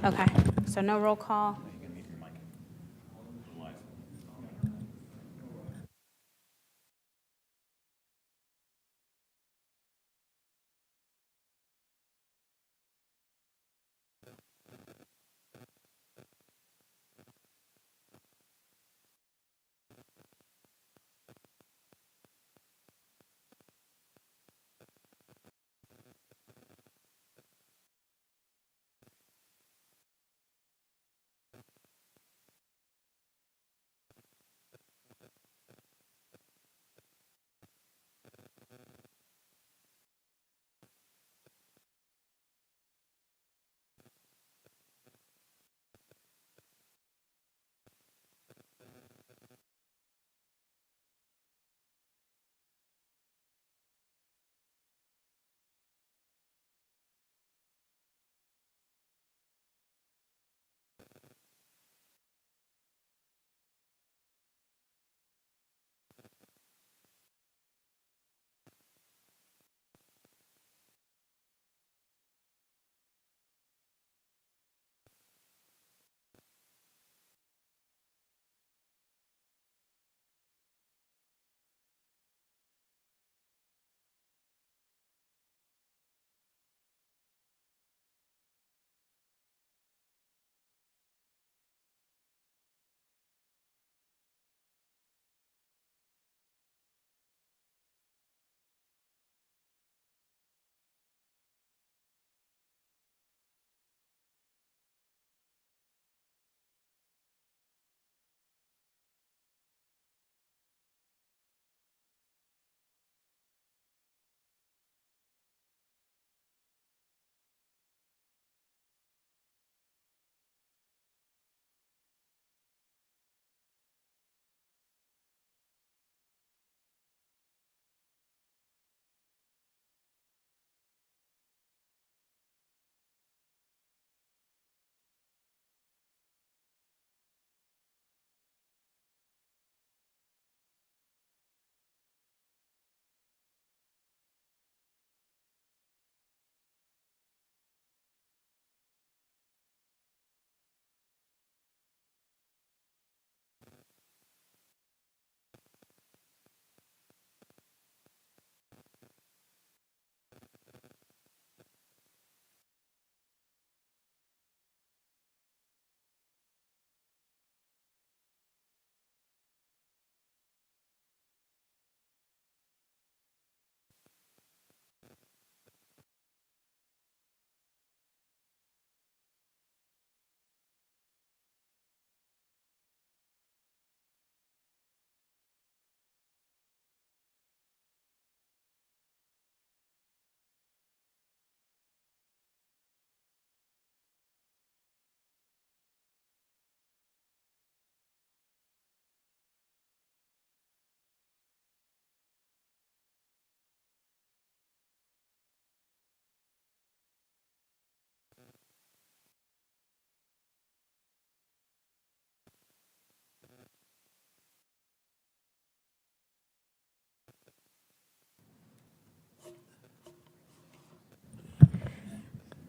Okay, so no roll call.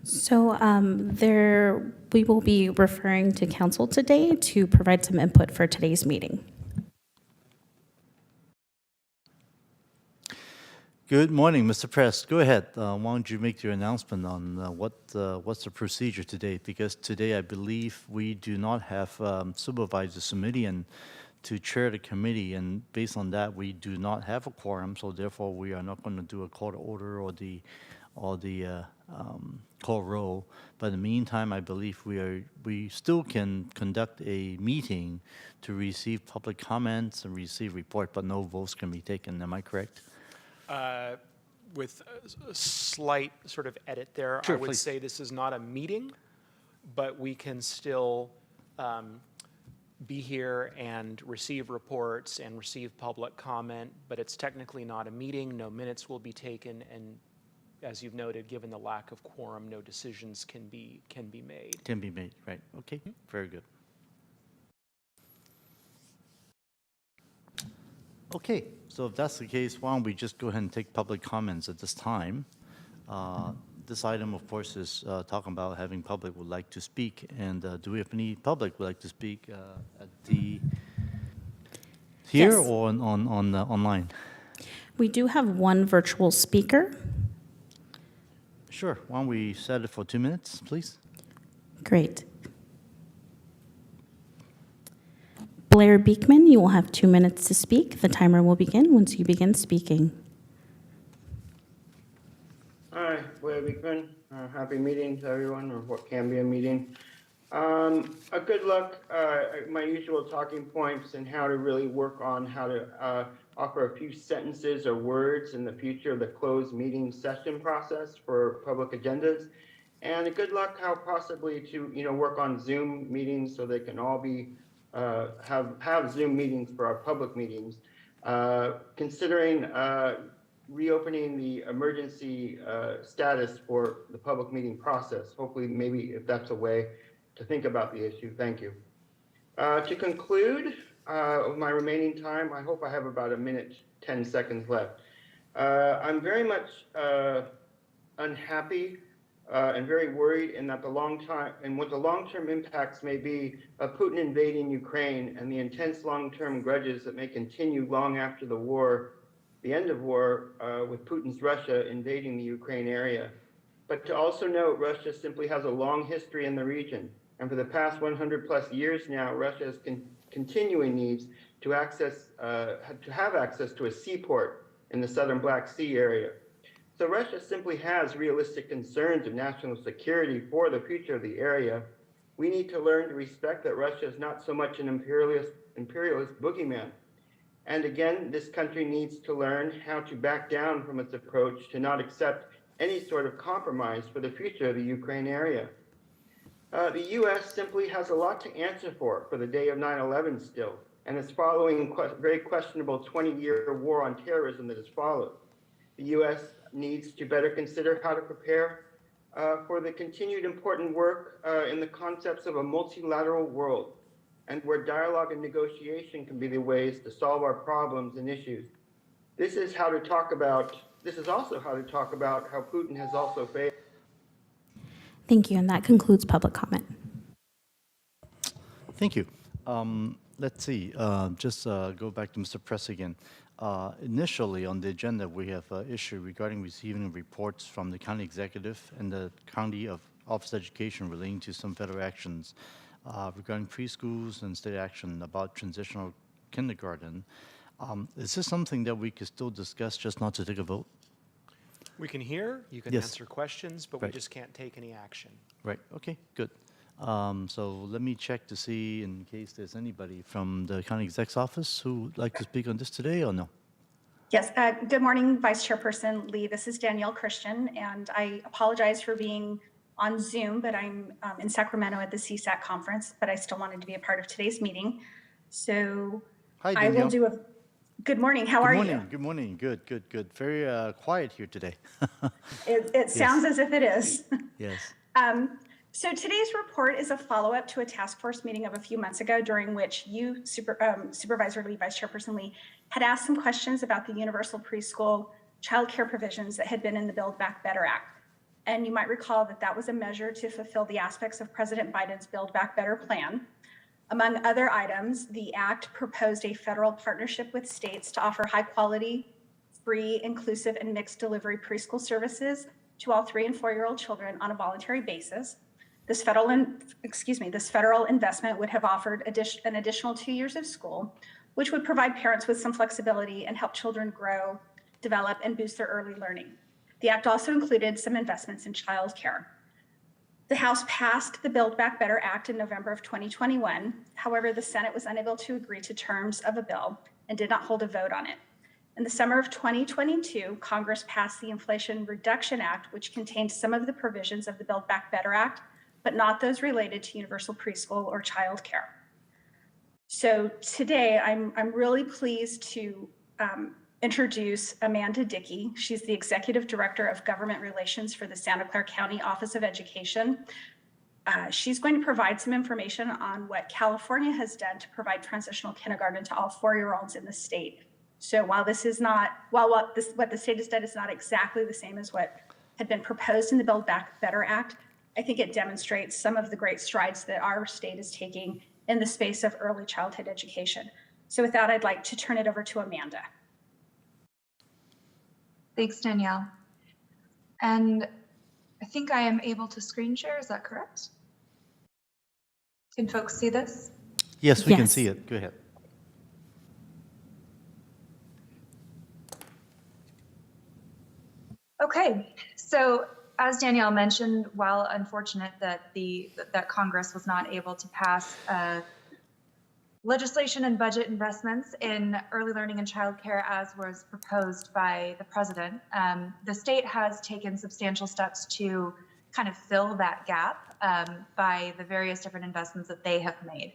So we will be referring to council today to provide some input for today's meeting. Good morning, Mr. Press. Go ahead. Why don't you make your announcement on what's the procedure today? Because today, I believe we do not have supervisor Sumitian to chair the committee, and based on that, we do not have a quorum. So therefore, we are not going to do a call to order or the call roll. But in the meantime, I believe we still can conduct a meeting to receive public comments and receive report, but no votes can be taken. Am I correct? With a slight sort of edit there, Sure, I would please. say this is not a meeting, but we can still be here and receive reports and receive public comment, but it's technically not a meeting. No minutes will be taken, and as you've noted, given the lack of quorum, no decisions can be made. Can be made, right. Okay, very good. Okay, so if that's the case, why don't we just go ahead and take public comments at this time. this item, of course, is talking about having public would like to speak. And do we have any public would like to speak at the here Yes. or on online? We do have one virtual speaker. Sure. Why don't we set it for 2 minutes, please? Great. Blair Beekman, you will have 2 minutes to speak. The timer will begin once you begin speaking. Hi, Blair Beekman. Happy meeting to everyone, or what can be a meeting. A good luck, my usual talking points and how to really work on how to offer a few sentences or words in the future of the closed meeting session process for public agendas. And a good luck how possibly to, work on Zoom meetings so they can all be, have Zoom meetings for our public meetings. Considering reopening the emergency status for the public meeting process. Hopefully, maybe if that's a way to think about the issue. Thank you. To conclude, with my remaining time, I hope I have about 1 minute, 10 seconds left. I'm very much unhappy and very worried in that what the long-term impacts may be of Putin invading Ukraine and the intense long-term grudges that may continue long after the war, the end of war, with Putin's Russia invading the Ukraine area. But to also note, Russia simply has a long history in the region. And for the past 100 plus years now, Russia has continuing needs to have access to a seaport in the southern Black Sea area. So Russia simply has realistic concerns of national security for the future of the area. We need to learn to respect that Russia is not so much an imperialist boogeyman. And again, this country needs to learn how to back down from its approach to not accept any sort of compromise for the future of the Ukraine area. The U.S. simply has a lot to answer for the day of 9/11 still, and is following very questionable 20-year war on terrorism that has followed. The U.S. needs to better consider how to prepare for the continued important work in the concepts of a multilateral world, and where dialogue and negotiation can be the ways to solve our problems and issues. This is also how to talk about how Putin has also failed. Thank you, and that concludes public comment. Thank you. Let's see, just go back to Mr. Press again. Initially on the agenda, we have an issue regarding receiving reports from the county executive and the county Office of Education relating to some federal actions regarding preschools and state action about transitional kindergarten. Is this something that we could still discuss, just not to take a vote? We can hear, you can Yes. answer questions, but Right. we just can't take any action. Right, okay, good. So let me check to see in case there's anybody from the county exec's office who would like to speak on this today or no? Yes, good morning, Vice Chairperson Lee. This is Danielle Christian, and I apologize for being on Zoom, but I'm in Sacramento at the CSAC conference, but I still wanted to be a part of today's meeting. So Hi, I Danielle. will do a, good morning, how are you? Good morning, good. Very quiet here today. It sounds as if it is. Yes. So today's report is a follow-up to a task force meeting of a few months ago, during which you, Supervisor Lee, Vice Chairperson Lee, had asked some questions about the universal preschool child care provisions that had been in the Build Back Better Act. And you might recall that that was a measure to fulfill the aspects of President Biden's Build Back Better plan. Among other items, the act proposed a federal partnership with states to offer high-quality, free, inclusive, and mixed delivery preschool services to all 3- and 4-year-old children on a voluntary basis. This federal investment would have offered an additional 2 years of school, which would provide parents with some flexibility and help children grow, develop, and boost their early learning. The act also included some investments in childcare. The House passed the Build Back Better Act in November of 2021. However, the Senate was unable to agree to terms of a bill and did not hold a vote on it. In the summer of 2022, Congress passed the Inflation Reduction Act, which contained some of the provisions of the Build Back Better Act, but not those related to universal preschool or childcare. So today, I'm really pleased to introduce Amanda Dickey. She's the Executive Director of Government Relations for the Santa Clara County Office of Education. She's going to provide some information on what California has done to provide transitional kindergarten to all 4-year-olds in the state. So while this is not, what the state has done is not exactly the same as what had been proposed in the Build Back Better Act, I think it demonstrates some of the great strides that our state is taking in the space of early childhood education. So with that, I'd like to turn it over to Amanda. Thanks, Danielle. And I think I am able to screen share, is that correct? Can folks see this? Yes, we can Yes. see it. Go ahead. Okay, so as Danielle mentioned, while unfortunate that that Congress was not able to pass legislation and budget investments in early learning and childcare as was proposed by the president, the state has taken substantial steps to kind of fill that gap by the various different investments that they have made.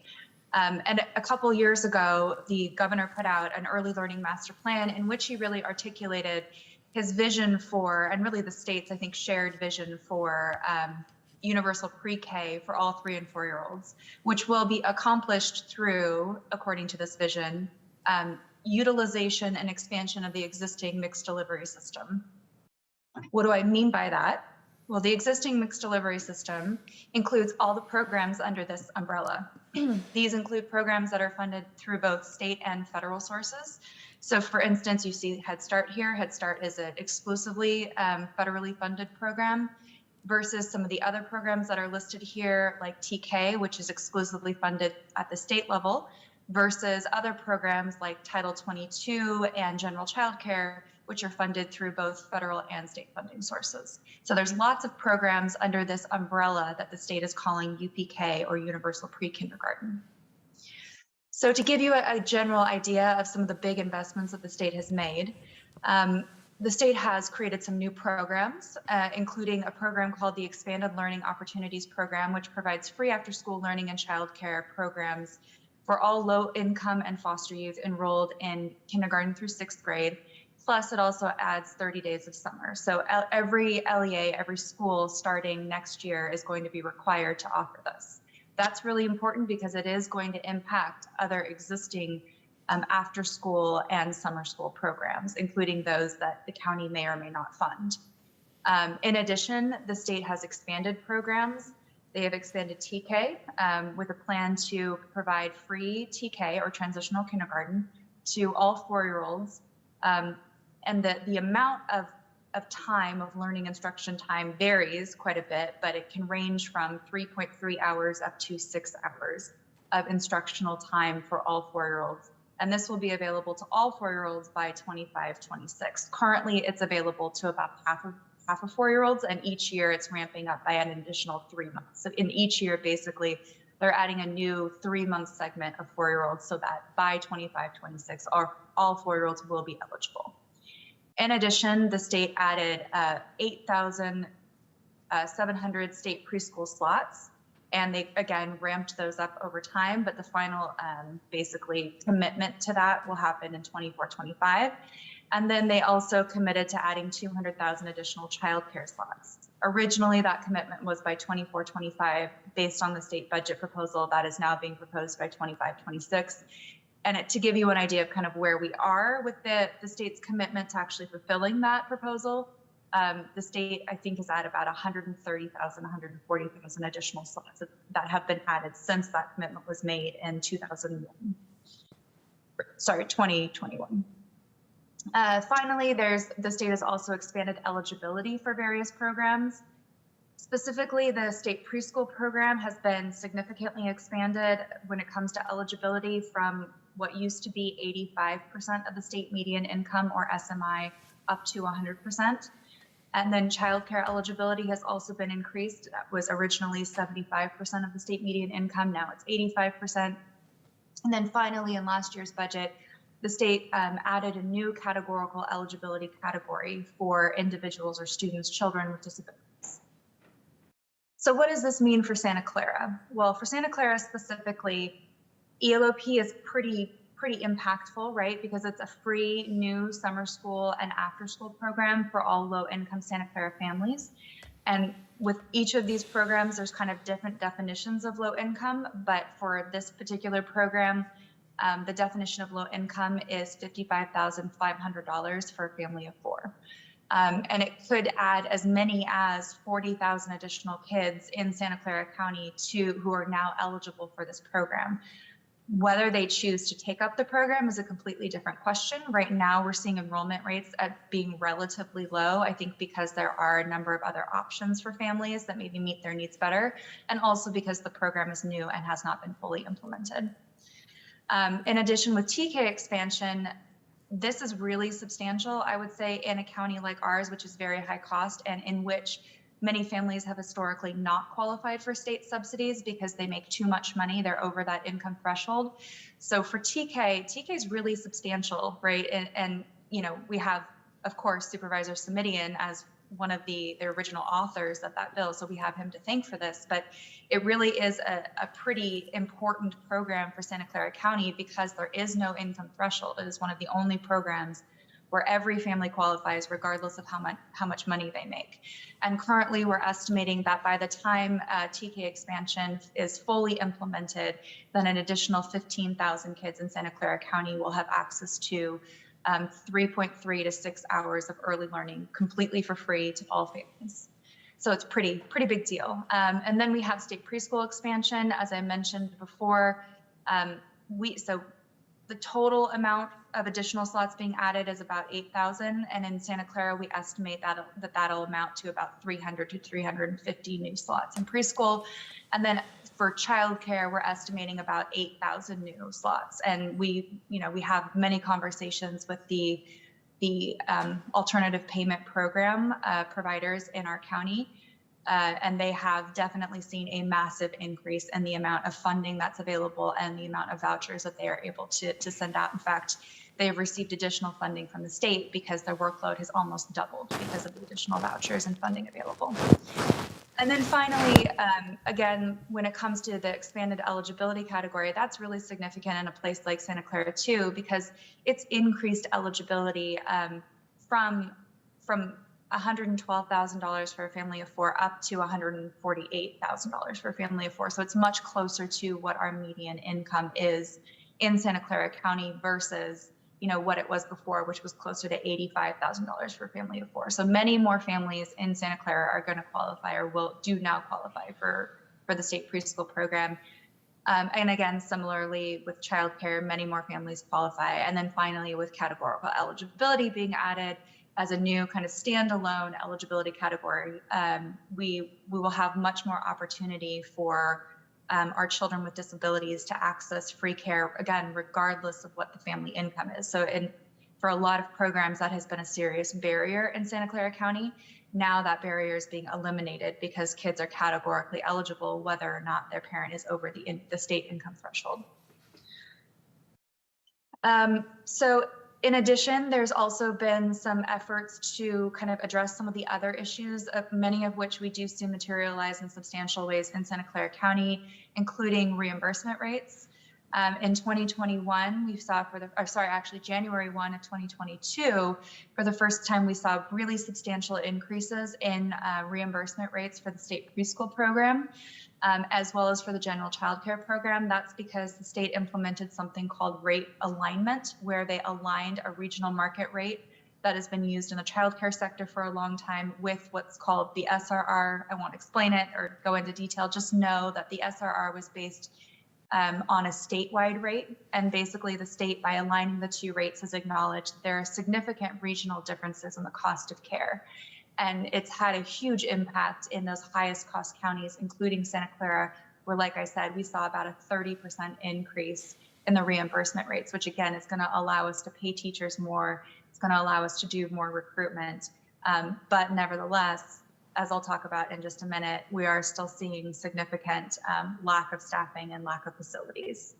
And a couple years ago, the governor put out an early learning master plan in which he really articulated his vision for, and really the state's, I think, shared vision for universal pre-K for all 3 and 4-year-olds, which will be accomplished through, according to this vision, utilization and expansion of the existing mixed delivery system. What do I mean by that? Well, the existing mixed delivery system includes all the programs under this umbrella. These include programs that are funded through both state and federal sources. So for instance, you see Head Start here. Head Start is an exclusively federally funded program versus some of the other programs that are listed here, like TK, which is exclusively funded at the state level, versus other programs like Title 22 and General Child Care, which are funded through both federal and state funding sources. So there's lots of programs under this umbrella that the state is calling UPK, or Universal Pre-Kindergarten. So to give you a general idea of some of the big investments that the state has made, the state has created some new programs, including a program called the Expanded Learning Opportunities Program, which provides free after-school learning and childcare programs for all low-income and foster youth enrolled in kindergarten through 6th grade. Plus, it also adds 30 days of summer. So every LEA, every school starting next year is going to be required to offer this. That's really important because it is going to impact other existing after school and summer school programs, including those that the county may or may not fund. In addition, the state has expanded programs. They have expanded TK with a plan to provide free TK, or transitional kindergarten, to all 4-year-olds. And the amount of time of learning instruction time varies quite a bit, but it can range from 3.3 hours up to 6 hours of instructional time for all 4-year-olds. And this will be available to all 4-year-olds by 25-26. Currently, it's available to about half of 4-year-olds, and each year it's ramping up by an additional 3 months. So in each year, basically, they're adding a new 3-month segment of 4-year-olds so that by 25-26, all 4-year-olds will be eligible. In addition, the state added 8,700 state preschool slots, and they, again, ramped those up over time, but the final basically commitment to that will happen in 24-25. And then they also committed to adding 200,000 additional childcare slots. Originally, that commitment was by 24-25 based on the state budget proposal that is now being proposed by 25-26. And to give you an idea of kind of where we are with the state's commitment to actually fulfilling that proposal, the state, I think, is at about 130,000, 140,000 additional slots that have been added since that commitment was made in 2021. Finally, the state has also expanded eligibility for various programs. Specifically, the state preschool program has been significantly expanded when it comes to eligibility from what used to be 85% of the state median income, or SMI, up to 100%. And then childcare eligibility has also been increased. That was originally 75% of the state median income. Now it's 85%. And then finally, in last year's budget, the state added a new categorical eligibility category for individuals or students, children with disabilities. So what does this mean for Santa Clara? Well, for Santa Clara specifically, ELOP is pretty impactful, right? Because it's a free new summer school and after school program for all low-income Santa Clara families. And with each of these programs, there's kind of different definitions of low income, but for this particular program, the definition of low income is $55,500 for a family of 4. And it could add as many as 40,000 additional kids in Santa Clara County who are now eligible for this program. Whether they choose to take up the program is a completely different question. Right now, we're seeing enrollment rates at being relatively low, I think because there are a number of other options for families that maybe meet their needs better, and also because the program is new and has not been fully implemented. In addition, with TK expansion, this is really substantial, I would say, in a county like ours, which is very high cost and in which many families have historically not qualified for state subsidies because they make too much money. They're over that income threshold. So for TK is really substantial, right? And you know, we have, of course, Supervisor Simidian as one of the original authors of that bill. So we have him to thank for this, but it really is a pretty important program for Santa Clara County because there is no income threshold. It is one of the only programs where every family qualifies regardless of how much money they make. And currently we're estimating that by the time TK expansion is fully implemented, then an additional 15,000 kids in Santa Clara County will have access to 3.3 to 6 hours of early learning completely for free to all families. So it's pretty big deal. And then we have state preschool expansion, as I mentioned before. So the total amount of additional slots being added is about 8,000, and in Santa Clara we estimate that'll amount to about 300 to 350 new slots in preschool. And then for childcare, we're estimating about 8,000 new slots. And we have many conversations with the alternative payment program providers in our county. And they have definitely seen a massive increase in the amount of funding that's available and the amount of vouchers that they are able to send out. In fact, they have received additional funding from the state because their workload has almost doubled because of the additional vouchers and funding available. And then finally, again, when it comes to the expanded eligibility category, that's really significant in a place like Santa Clara too, because it's increased eligibility from $112,000 for a family of four up to $148,000 for a family of four. So it's much closer to what our median income is in Santa Clara County versus, you know, what it was before, which was closer to $85,000 for a family of four. So many more families in Santa Clara are going to qualify or do now qualify for the state preschool program. And again, similarly with childcare, many more families qualify. And then finally, with categorical eligibility being added as a new kind of standalone eligibility category, we will have much more opportunity for our children with disabilities to access free care, again, regardless of what the family income is. So for a lot of programs, that has been a serious barrier in Santa Clara County. Now that barrier is being eliminated because kids are categorically eligible whether or not their parent is over the state income threshold. So in addition, there's also been some efforts to kind of address some of the other issues, many of which we do see materialize in substantial ways in Santa Clara County, including reimbursement rates. In 2021, we saw January 1 of 2022, for the first time, we saw really substantial increases in reimbursement rates for the state preschool program, as well as for the general childcare program. That's because the state implemented something called rate alignment, where they aligned a regional market rate that has been used in the childcare sector for a long time with what's called the SRR. I won't explain it or go into detail, just know that the SRR was based on a statewide rate. And basically the state, by aligning the two rates, has acknowledged there are significant regional differences in the cost of care. And it's had a huge impact in those highest cost counties, including Santa Clara, where, like I said, we saw about a 30% increase in the reimbursement rates, which again is going to allow us to pay teachers more. It's going to allow us to do more recruitment. But nevertheless, as I'll talk about in just a minute, we are still seeing significant lack of staffing and lack of facilities.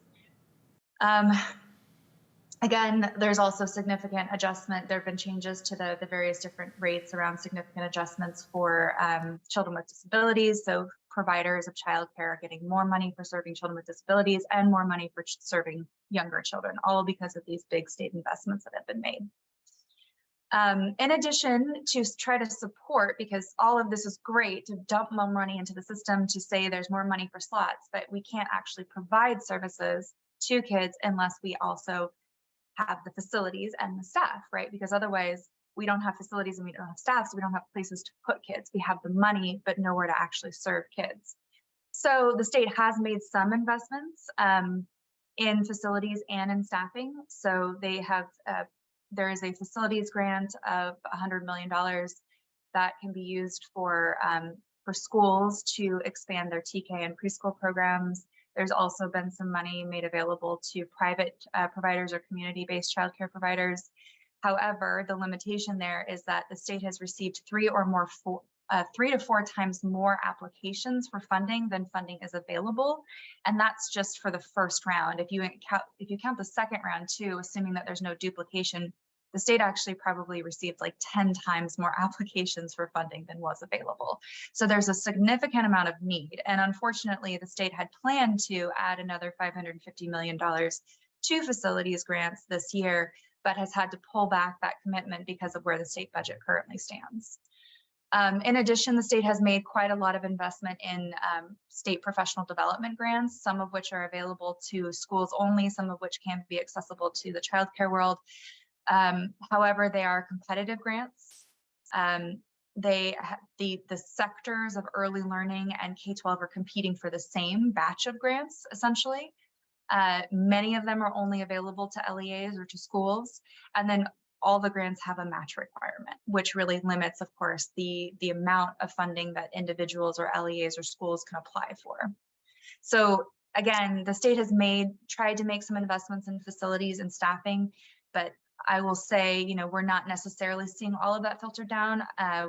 Again, there's also significant adjustment. There have been changes to the various different rates around significant adjustments for children with disabilities. So providers of childcare are getting more money for serving children with disabilities and more money for serving younger children, all because of these big state investments that have been made. In addition, to try to support, because all of this is great to dump more money into the system to say there's more money for slots, but we can't actually provide services to kids unless we also have the facilities and the staff, right? Because otherwise we don't have facilities and we don't have staff, so we don't have places to put kids. We have the money, but nowhere to actually serve kids. So the state has made some investments in facilities and in staffing. So they have, there is a facilities grant of $100 million that can be used for schools to expand their TK and preschool programs. There's also been some money made available to private providers or community-based childcare providers. However, the limitation there is that the state has received 3 to 4 times more applications for funding than funding is available, and that's just for the first round. If you count the second round too, assuming that there's no duplication, the state actually probably received like 10 times more applications for funding than was available. So there's a significant amount of need. And unfortunately, the state had planned to add another $550 million to facilities grants this year, but has had to pull back that commitment because of where the state budget currently stands. In addition, the state has made quite a lot of investment in state professional development grants, some of which are available to schools only, some of which can be accessible to the childcare world. However, they are competitive grants. The sectors of early learning and K-12 are competing for the same batch of grants, essentially. Many of them are only available to LEAs or to schools, and then all the grants have a match requirement, which really limits, of course, the amount of funding that individuals or LEAs or schools can apply for. So again, the state has tried to make some investments in facilities and staffing, but I will say, we're not necessarily seeing all of that filtered down.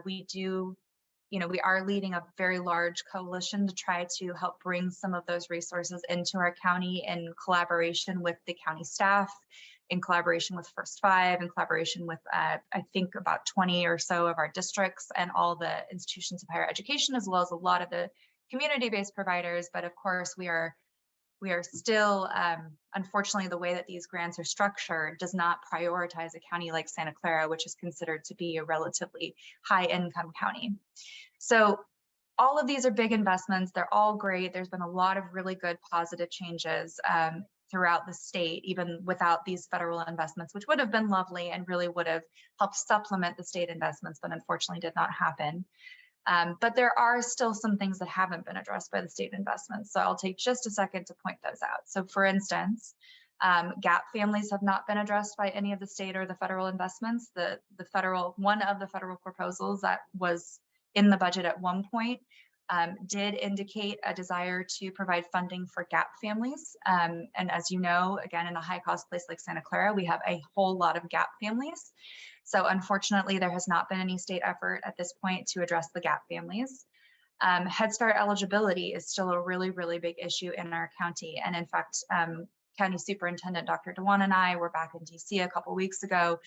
We are leading a very large coalition to try to help bring some of those resources into our county in collaboration with the county staff, in collaboration with First Five, in collaboration with, I think, about 20 or so of our districts and all the institutions of higher education, as well as a lot of the community-based providers. But of course, we are still, unfortunately, the way that these grants are structured does not prioritize a county like Santa Clara, which is considered to be a relatively high-income county. So all of these are big investments. They're all great. There's been a lot of really good positive changes throughout the state, even without these federal investments, which would have been lovely and really would have helped supplement the state investments, but unfortunately did not happen. But there are still some things that haven't been addressed by the state investments. So I'll take just a second to point those out. So for instance, GAP families have not been addressed by any of the state or the federal investments. One of the federal proposals that was in the budget at one point did indicate a desire to provide funding for GAP families. And as you know, again, in a high cost place like Santa Clara, we have a whole lot of GAP families. So unfortunately, there has not been any state effort at this point to address the GAP families. Head Start eligibility is still a really, really big issue in our county. And in fact, County Superintendent Dr. Dewan and I were back in DC a couple weeks ago,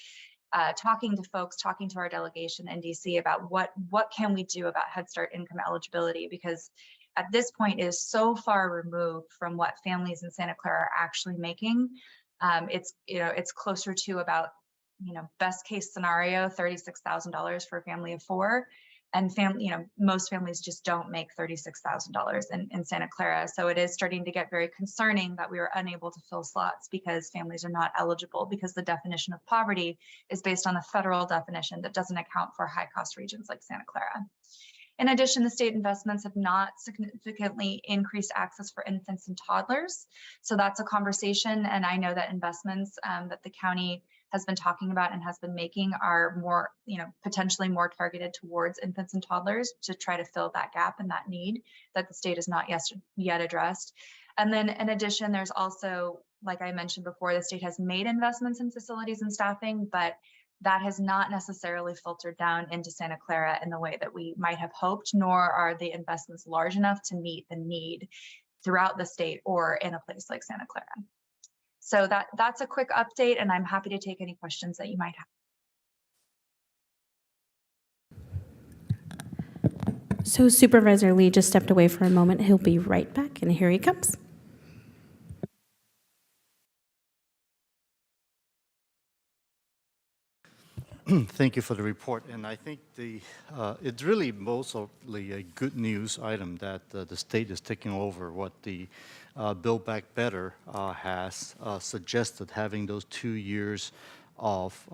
talking to folks, talking to our delegation in DC about what can we do about Head Start income eligibility, because at this point it is so far removed from what families in Santa Clara are actually making. It's closer to about, best case scenario, $36,000 for a family of 4. And most families just don't make $36,000 in Santa Clara. So it is starting to get very concerning that we are unable to fill slots because families are not eligible, because the definition of poverty is based on the federal definition that doesn't account for high cost regions like Santa Clara. In addition, the state investments have not significantly increased access for infants and toddlers. So that's a conversation. And I know that investments that the county has been talking about and has been making are more, potentially more targeted towards infants and toddlers to try to fill that gap and that need that the state has not yet addressed. And then in addition, there's also, like I mentioned before, the state has made investments in facilities and staffing, but that has not necessarily filtered down into Santa Clara in the way that we might have hoped, nor are the investments large enough to meet the need throughout the state or in a place like Santa Clara. So that's a quick update, and I'm happy to take any questions that you might have. So Supervisor Lee just stepped away for a moment. He'll be right back, and here he comes. Thank you for the report, and I think it's really mostly a good news item that the state is taking over what the Build Back Better has suggested, having those 2 years of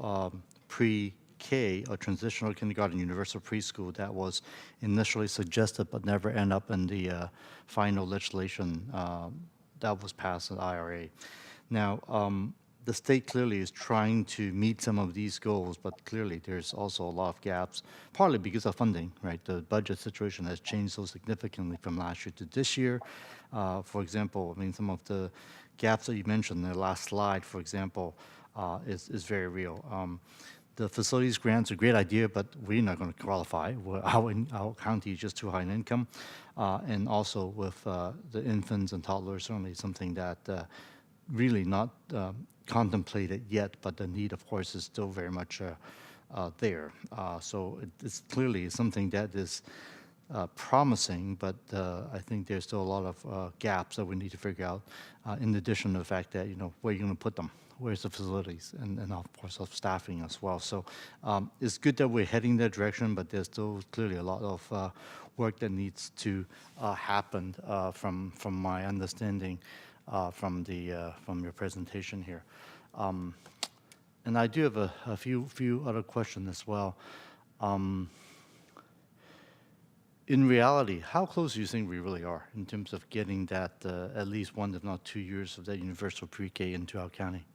TK, or Transitional Kindergarten Universal Preschool, that was initially suggested but never end up in the final legislation that was passed in IRA. Now, the state clearly is trying to meet some of these goals, but clearly there's also a lot of gaps, partly because of funding, right? The budget situation has changed so significantly from last year to this year. For example, I mean, some of the gaps that you mentioned in the last slide, for example, is very real. The facilities grants are a great idea, but we're not going to qualify. Our county is just too high in income. And also with the infants and toddlers, certainly something that really not contemplated yet, but the need, of course, is still very much there. So it's clearly something that is promising, but I think there's still a lot of gaps that we need to figure out, in addition to the fact that, where you're going to put them. Where's the facilities, and of course of staffing as well. So it's good that we're heading that direction, but there's still clearly a lot of work that needs to happen from my understanding from your presentation here. And I do have a few other questions as well. In reality, how close do you think we really are in terms of getting that at least 1, if not 2 years of that universal pre-K into our county?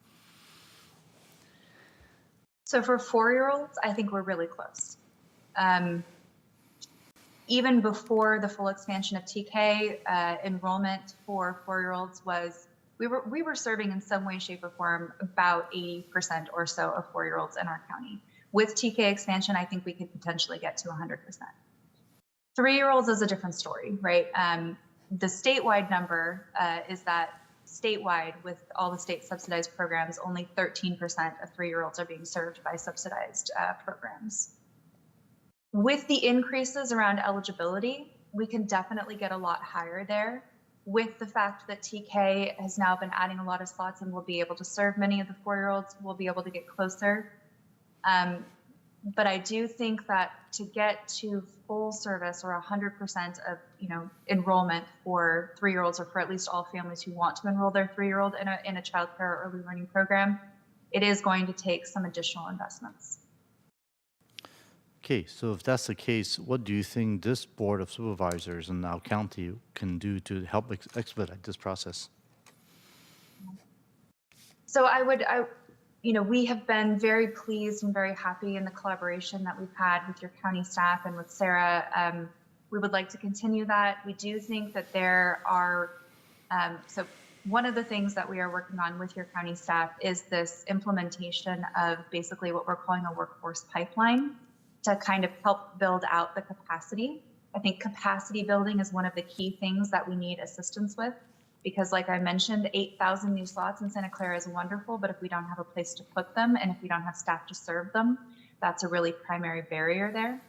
So for 4-year-olds, I think we're really close. Even before the full expansion of TK, enrollment for 4-year-olds was, we were serving in some way, shape, or form about 80% or so of 4-year-olds in our county. With TK expansion, I think we could potentially get to 100%. 3-year-olds is a different story, right? The statewide number is that statewide, with all the state subsidized programs, only 13% of 3-year-olds are being served by subsidized programs. With the increases around eligibility, we can definitely get a lot higher there. With the fact that TK has now been adding a lot of slots and will be able to serve many of the 4-year-olds, we'll be able to get closer. But I do think that to get to full service or 100% of enrollment for 3-year-olds, or for at least all families who want to enroll their 3-year-old in a child care or early learning program, it is going to take some additional investments. Okay, so if that's the case, what do you think this Board of Supervisors in our county can do to help expedite this process? So we have been very pleased and very happy in the collaboration that we've had with your county staff and with Sarah. We would like to continue that. We do think that there are, so one of the things that we are working on with your county staff is this implementation of basically what we're calling a workforce pipeline to kind of help build out the capacity. I think capacity building is one of the key things that we need assistance with, because like I mentioned, 8,000 new slots in Santa Clara is wonderful, but if we don't have a place to put them and if we don't have staff to serve them, that's a really primary barrier there.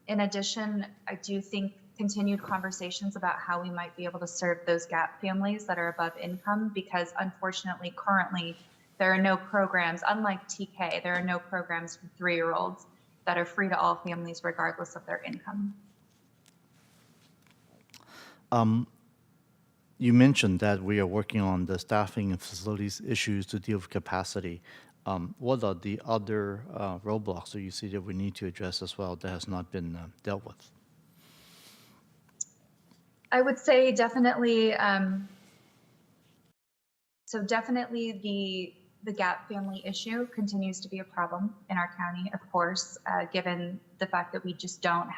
In addition, I do think continued conversations about how we might be able to serve those GAP families that are above income, because unfortunately, currently, there are no programs, unlike TK, there are no programs for 3-year-olds that are free to all families regardless of their income. You mentioned that we are working on the staffing and facilities issues to deal with capacity. What are the other roadblocks that you see that we need to address as well that has not been dealt with? I would say definitely, the GAP family issue continues to be a problem in our county, of course, given the fact that we don't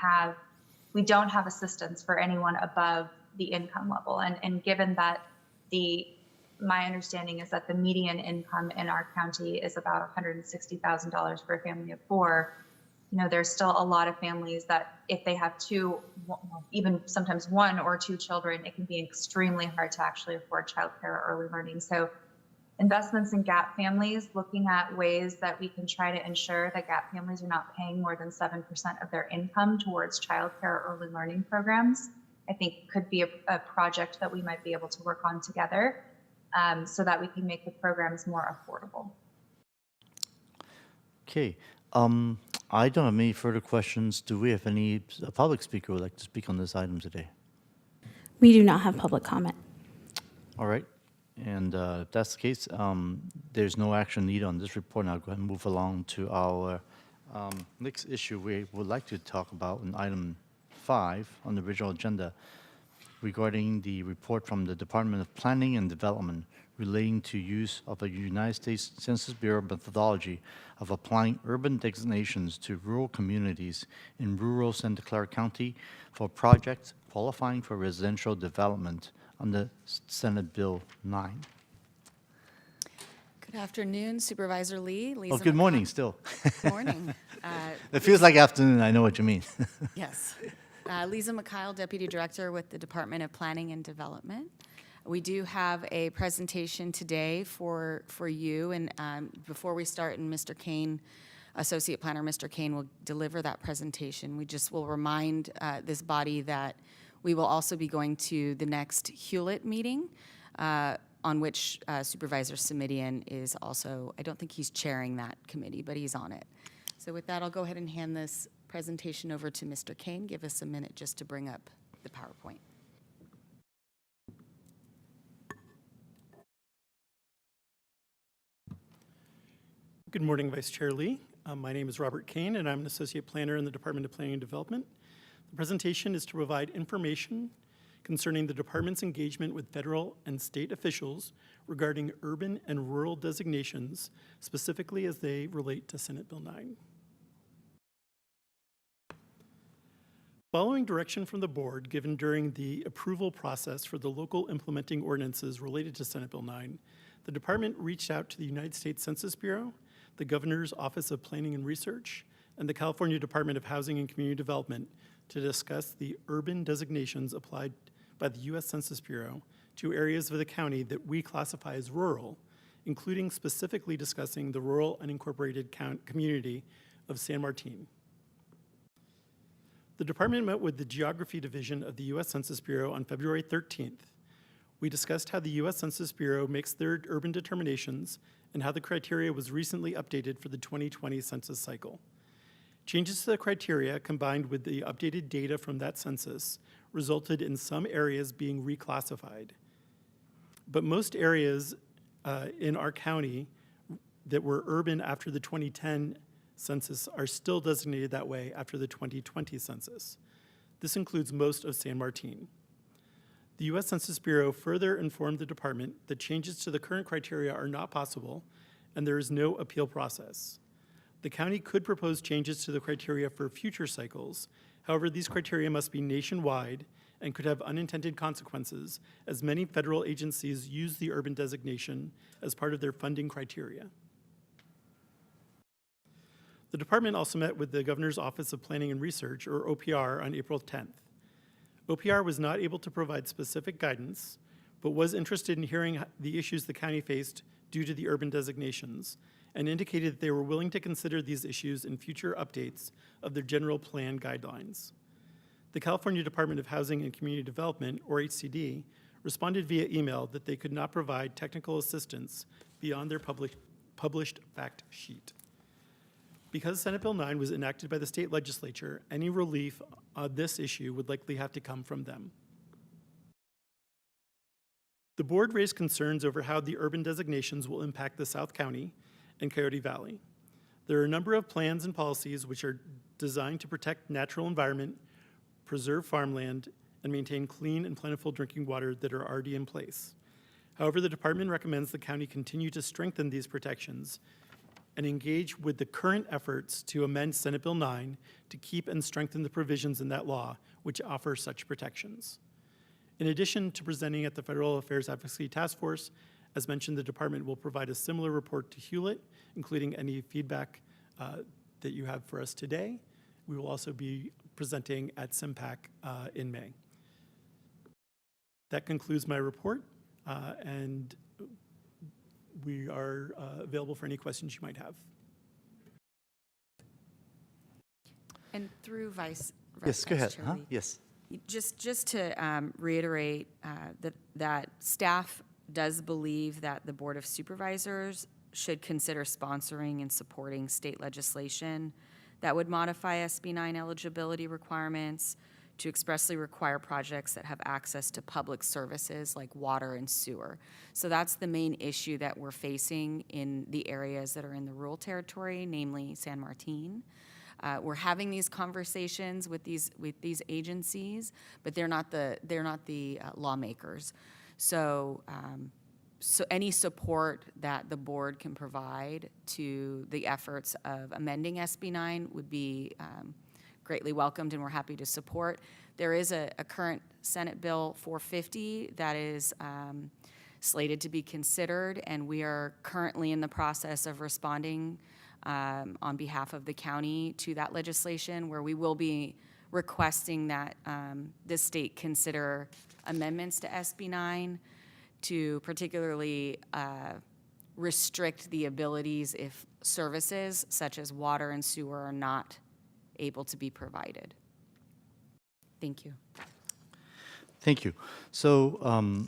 have assistance for anyone above the income level. And given that my understanding is that the median income in our county is about $160,000 for a family of 4, there's still a lot of families that if they have 2, even sometimes 1 or 2 children, it can be extremely hard to actually afford childcare or early learning. So investments in GAP families, looking at ways that we can try to ensure that GAP families are not paying more than 7% of their income towards childcare or early learning programs, I think could be a project that we might be able to work on together, so that we can make the programs more affordable. Okay. I don't have any further questions. Do we have any public speaker who would like to speak on this item today? We do not have public comment. All right. And if that's the case, there's no action needed on this report. And I'll go ahead and move along to our next issue we would like to talk about in item 5 on the original agenda regarding the report from the Department of Planning and Development relating to use of a United States Census Bureau methodology of applying urban designations to rural communities in rural Santa Clara County for projects qualifying for residential development under Senate Bill 9. Good afternoon, Supervisor Lee. Oh, Lisa good morning McCall- still. Morning. It feels like afternoon, I know what you mean. Yes. Lisa McKyle, Deputy Director with the Department of Planning and Development. We do have a presentation today for you, and before we start, and Mr. Kane, Associate Planner Mr. Kane will deliver that presentation. We just will remind this body that we will also be going to the next Hewlett meeting, on which Supervisor Simidian is also, I don't think he's chairing that committee, but he's on it. So with that, I'll go ahead and hand this presentation over to Mr. Kane. Give us a minute just to bring up the PowerPoint. Good morning, Vice Chair Lee. My name is Robert Kane, and I'm an Associate Planner in the Department of Planning and Development. The presentation is to provide information concerning the department's engagement with federal and state officials regarding urban and rural designations, specifically as they relate to Senate Bill 9. Following direction from the board given during the approval process for the local implementing ordinances related to Senate Bill 9, the department reached out to the United States Census Bureau, the Governor's Office of Planning and Research, and the California Department of Housing and Community Development to discuss the urban designations applied by the U.S. Census Bureau to areas of the county that we classify as rural, including specifically discussing the rural unincorporated community of San Martin. The department met with the Geography Division of the U.S. Census Bureau on February 13th. We discussed how the U.S. Census Bureau makes their urban determinations and how the criteria was recently updated for the 2020 census cycle. Changes to the criteria, combined with the updated data from that census, resulted in some areas being reclassified. But most areas in our county that were urban after the 2010 census are still designated that way after the 2020 census. This includes most of San Martin. The U.S. Census Bureau further informed the department that changes to the current criteria are not possible and there is no appeal process. The county could propose changes to the criteria for future cycles. However, these criteria must be nationwide and could have unintended consequences, as many federal agencies use the urban designation as part of their funding criteria. The department also met with the Governor's Office of Planning and Research, or OPR, on April 10th. OPR was not able to provide specific guidance, but was interested in hearing the issues the county faced due to the urban designations, and indicated that they were willing to consider these issues in future updates of their general plan guidelines. The California Department of Housing and Community Development, or HCD, responded via email that they could not provide technical assistance beyond their published fact sheet. Because Senate Bill 9 was enacted by the state legislature, any relief on this issue would likely have to come from them. The board raised concerns over how the urban designations will impact the South County and Coyote Valley. There are a number of plans and policies which are designed to protect natural environment, preserve farmland, and maintain clean and plentiful drinking water that are already in place. However, the department recommends the county continue to strengthen these protections and engage with the current efforts to amend Senate Bill 9 to keep and strengthen the provisions in that law which offer such protections. In addition to presenting at the Federal Affairs Advocacy Task Force, as mentioned, the department will provide a similar report to Hewlett, including any feedback that you have for us today. We will also be presenting at SIMPAC in May. That concludes my report, and we are available for any questions you might have. And through Vice Yes, go ahead. Chair Huh? Lee, Yes. Just to reiterate that staff does believe that the Board of Supervisors should consider sponsoring and supporting state legislation that would modify SB 9 eligibility requirements to expressly require projects that have access to public services like water and sewer. So that's the main issue that we're facing in the areas that are in the rural territory, namely San Martin. We're having these conversations with these agencies, but they're not the lawmakers. So any support that the board can provide to the efforts of amending SB 9 would be greatly welcomed, and we're happy to support. There is a current Senate Bill 450 that is slated to be considered, and we are currently in the process of responding on behalf of the county to that legislation, where we will be requesting that the state consider amendments to SB 9 to particularly restrict the abilities if services such as water and sewer are not able to be provided. Thank you. Thank you. So,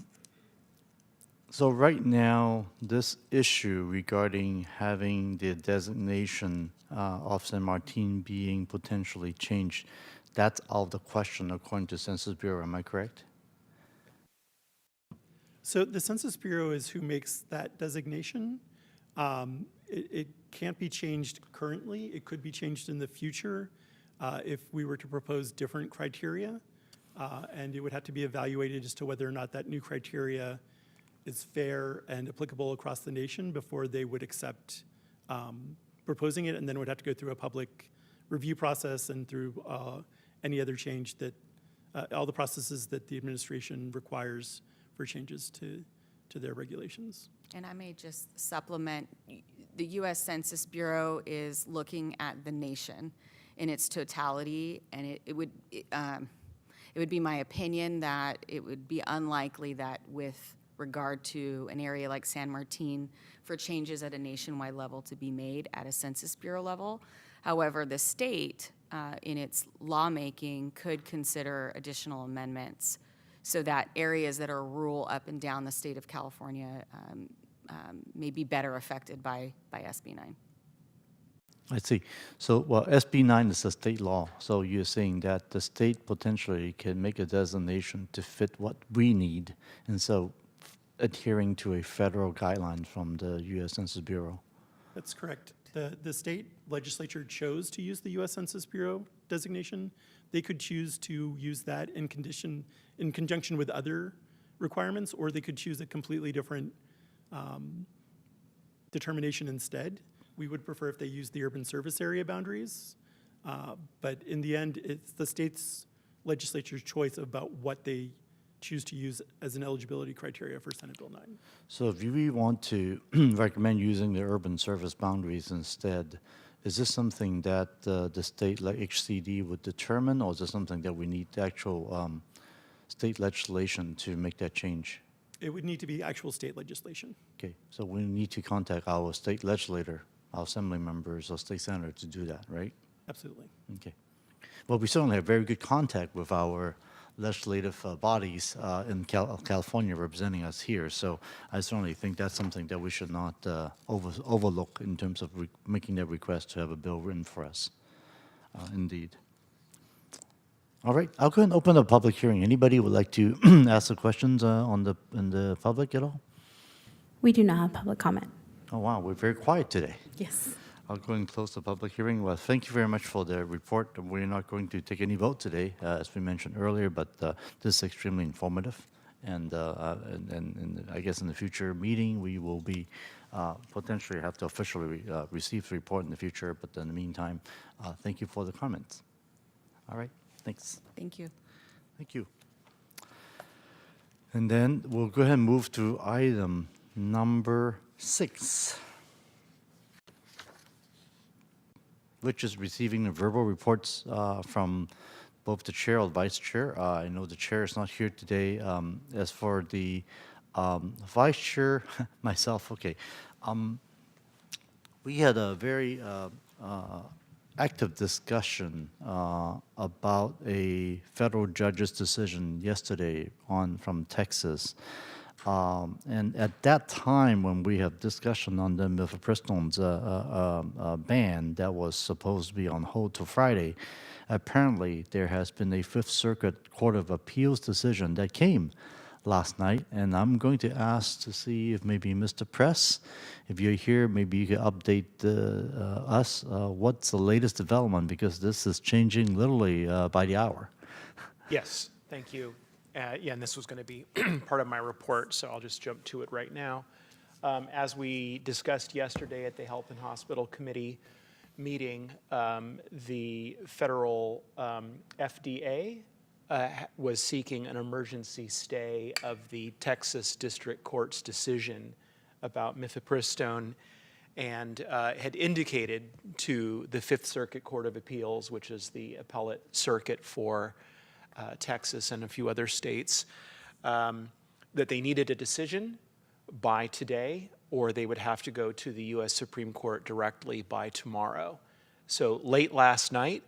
so right now, this issue regarding having the designation of San Martin being potentially changed, that's out of the question according to Census Bureau, am I correct? So the Census Bureau is who makes that designation. It can't be changed currently. It could be changed in the future if we were to propose different criteria. And it would have to be evaluated as to whether or not that new criteria is fair and applicable across the nation before they would accept proposing it, and then it would have to go through a public review process and through any other change that, all the processes that the administration requires for changes to their regulations. And I may just supplement, the U.S. Census Bureau is looking at the nation in its totality, and it would be my opinion that it would be unlikely that with regard to an area like San Martin for changes at a nationwide level to be made at a Census Bureau level. However, the state, in its lawmaking, could consider additional amendments so that areas that are rural up and down the state of California may be better affected by SB 9. I see. So, well, SB 9 is a state law, so you're saying that the state potentially can make a designation to fit what we need, and so adhering to a federal guideline from the U.S. Census Bureau. That's correct. The state legislature chose to use the U.S. Census Bureau designation. They could choose to use that in conjunction with other requirements, or they could choose a completely different determination instead. We would prefer if they used the urban service area boundaries, but in the end, it's the state's legislature's choice about what they choose to use as an eligibility criteria for Senate Bill 9. So if you really want to recommend using the urban service boundaries instead, is this something that the state like HCD would determine, or is this something that we need actual state legislation to make that change? It would need to be actual state legislation. Okay, so we need to contact our state legislator, our assembly members or state senator to do that, right? Absolutely. Okay. Well, we certainly have very good contact with our legislative bodies in California representing us here. So I certainly think that's something that we should not overlook in terms of making that request to have a bill written for us. Indeed. All right, I'll go ahead and open the public hearing. Anybody would like to ask the questions in the public at all? We do not have public comment. Oh, wow, we're very quiet today. Yes. I'll go and close the public hearing. Well, thank you very much for the report. We're not going to take any vote today, as we mentioned earlier, but this is extremely informative. And I guess in the future meeting, we will be potentially have to officially receive the report in the future. But in the meantime, thank you for the comments. All right, thanks. Thank you. Thank you. And then we'll go ahead and move to item number 6. Which is receiving the verbal reports from both the chair or the vice chair. I know the chair is not here today. As for the vice chair, myself, okay. We had a very active discussion about a federal judge's decision yesterday from Texas And at that time, when we have discussion on the mifepristone ban that was supposed to be on hold till Friday, apparently there has been a Fifth Circuit Court of Appeals decision that came last night, and I'm going to ask to see if maybe Mr. Press, if you're here, maybe you could update us. What's the latest development, because this is changing literally by the hour. Yes, thank you. Yeah, and this was going to be part of my report, so I'll just jump to it right now. As we discussed yesterday at the Health and Hospital Committee meeting, the federal FDA was seeking an emergency stay of the Texas District Court's decision about mifepristone, and had indicated to the Fifth Circuit Court of Appeals, which is the appellate circuit for Texas and a few other states, that they needed a decision by today, or they would have to go to the U.S. Supreme Court directly by tomorrow. So late last night,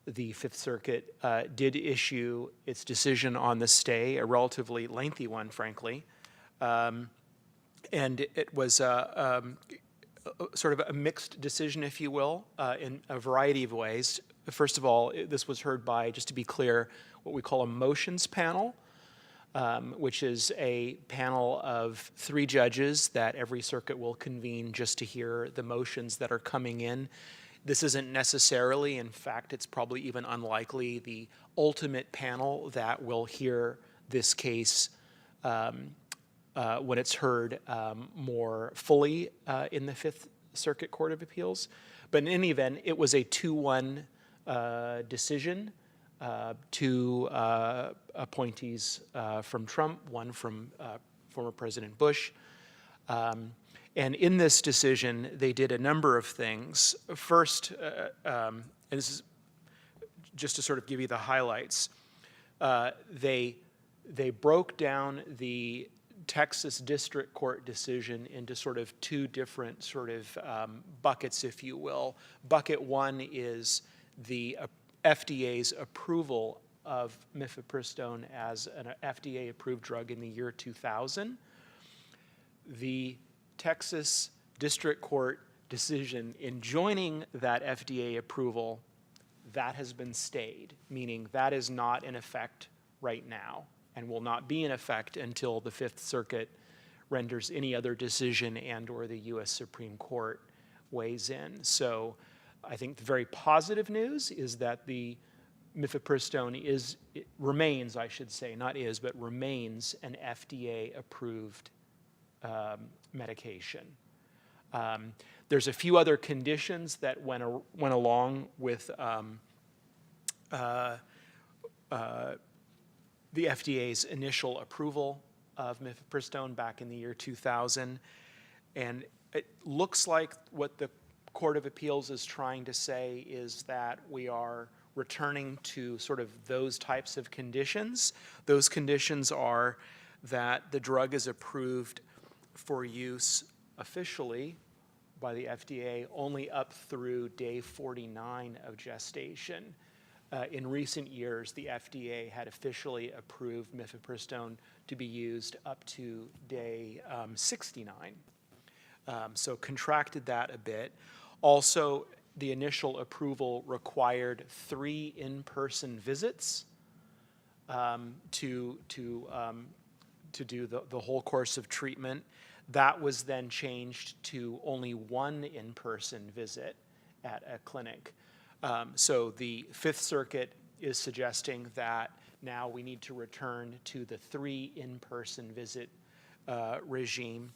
the Fifth Circuit did issue its decision on the stay, a relatively lengthy one, frankly, and it was sort of a mixed decision, if you will, in a variety of ways. First of all, this was heard by, just to be clear, what we call a motions panel, which is a panel of 3 judges that every circuit will convene just to hear the motions that are coming in. This isn't necessarily, in fact, it's probably even unlikely, the ultimate panel that will hear this case when it's heard more fully in the Fifth Circuit Court of Appeals. But in any event, it was a 2-1 decision. 2 appointees from Trump, 1 from former President Bush. And in this decision, they did a number of things. First, and this is just to sort of give you the highlights, they broke down the Texas District Court decision into sort of 2 different sort of buckets, if you will. Bucket 1 is the FDA's approval of mifepristone as an FDA-approved drug in the year 2000. The Texas District Court decision enjoining that FDA approval, that has been stayed, meaning that is not in effect right now and will not be in effect until the Fifth Circuit renders any other decision and or the U.S. Supreme Court weighs in. So I think the very positive news is that the mifepristone remains, I should say, not is, but remains an FDA-approved medication. There's a few other conditions that went along with the FDA's initial approval of mifepristone back in the year 2000. And it looks like what the Court of Appeals is trying to say is that we are returning to sort of those types of conditions. Those conditions are that the drug is approved for use officially by the FDA only up through day 49 of gestation. In recent years, the FDA had officially approved mifepristone to be used up to day 69. So contracted that a bit. Also, the initial approval required 3 in-person visits to do the whole course of treatment. That was then changed to only 1 in-person visit at a clinic. So the Fifth Circuit is suggesting that now we need to return to the 3 in-person visit regime.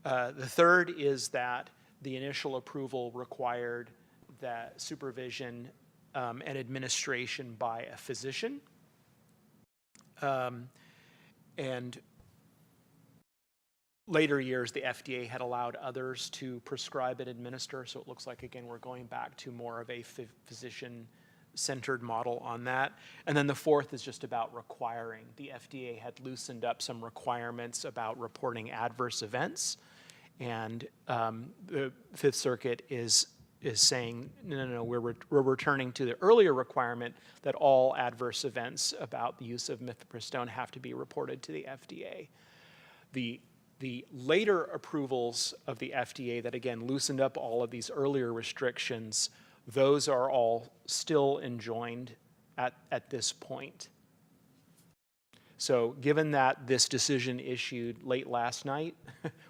The third is that the initial approval required that supervision and administration by a physician. And later years, the FDA had allowed others to prescribe and administer, so it looks like, again, we're going back to more of a physician-centered model on that. And then the fourth is just about requiring. The FDA had loosened up some requirements about reporting adverse events, and the Fifth Circuit is saying, no, we're returning to the earlier requirement that all adverse events about the use of mifepristone have to be reported to the FDA. The later approvals of the FDA that, again, loosened up all of these earlier restrictions, those are all still enjoined at this point. So given that this decision issued late last night,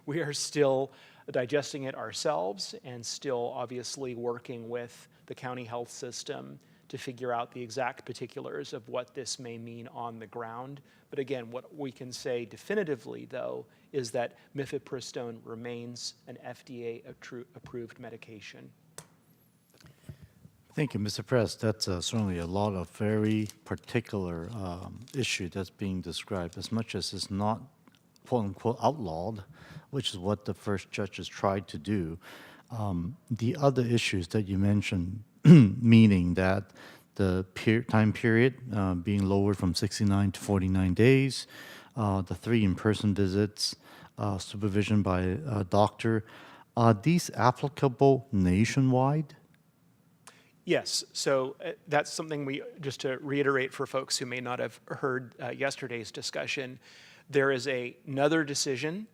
we are still digesting it ourselves and still obviously working with the county health system to figure out the exact particulars of what this may mean on the ground. But again, what we can say definitively, though, is that mifepristone remains an FDA-approved medication. Thank you, Mr. Press. That's certainly a lot of very particular issue that's being described. As much as it's not quote-unquote outlawed, which is what the first judges tried to do, the other issues that you mentioned, meaning that the time period being lowered from 69 to 49 days, the 3 in-person visits, supervision by a doctor, are these applicable nationwide? Yes, so that's something just to reiterate for folks who may not have heard yesterday's discussion, there is another decision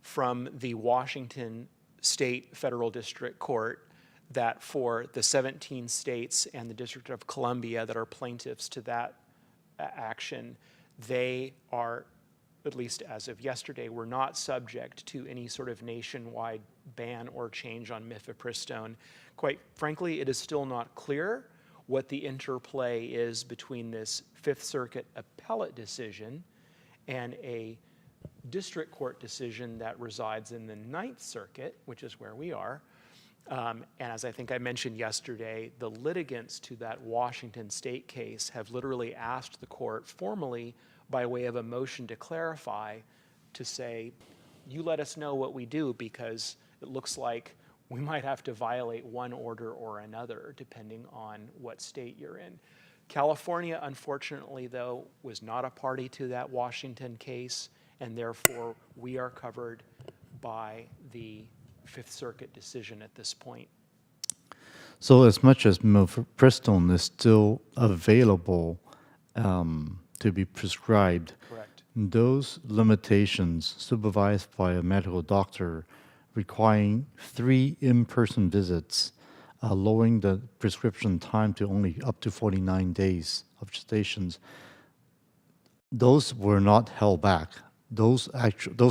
from the Washington State Federal District Court that for the 17 states and the District of Columbia that are plaintiffs to that action, they are, at least as of yesterday, were not subject to any sort of nationwide ban or change on mifepristone. Quite frankly, it is still not clear what the interplay is between this Fifth Circuit appellate decision and a district court decision that resides in the Ninth Circuit, which is where we are. And as I think I mentioned yesterday, the litigants to that Washington State case have literally asked the court formally by way of a motion to clarify to say, you let us know what we do because it looks like we might have to violate one order or another depending on what state you're in. California, unfortunately, though, was not a party to that Washington case, and therefore we are covered by the Fifth Circuit decision at this point. So as much as mifepristone is still available to be prescribed, Correct. those limitations supervised by a medical doctor requiring 3 in-person visits, lowering the prescription time to only up to 49 days of stations, those were not held back. Those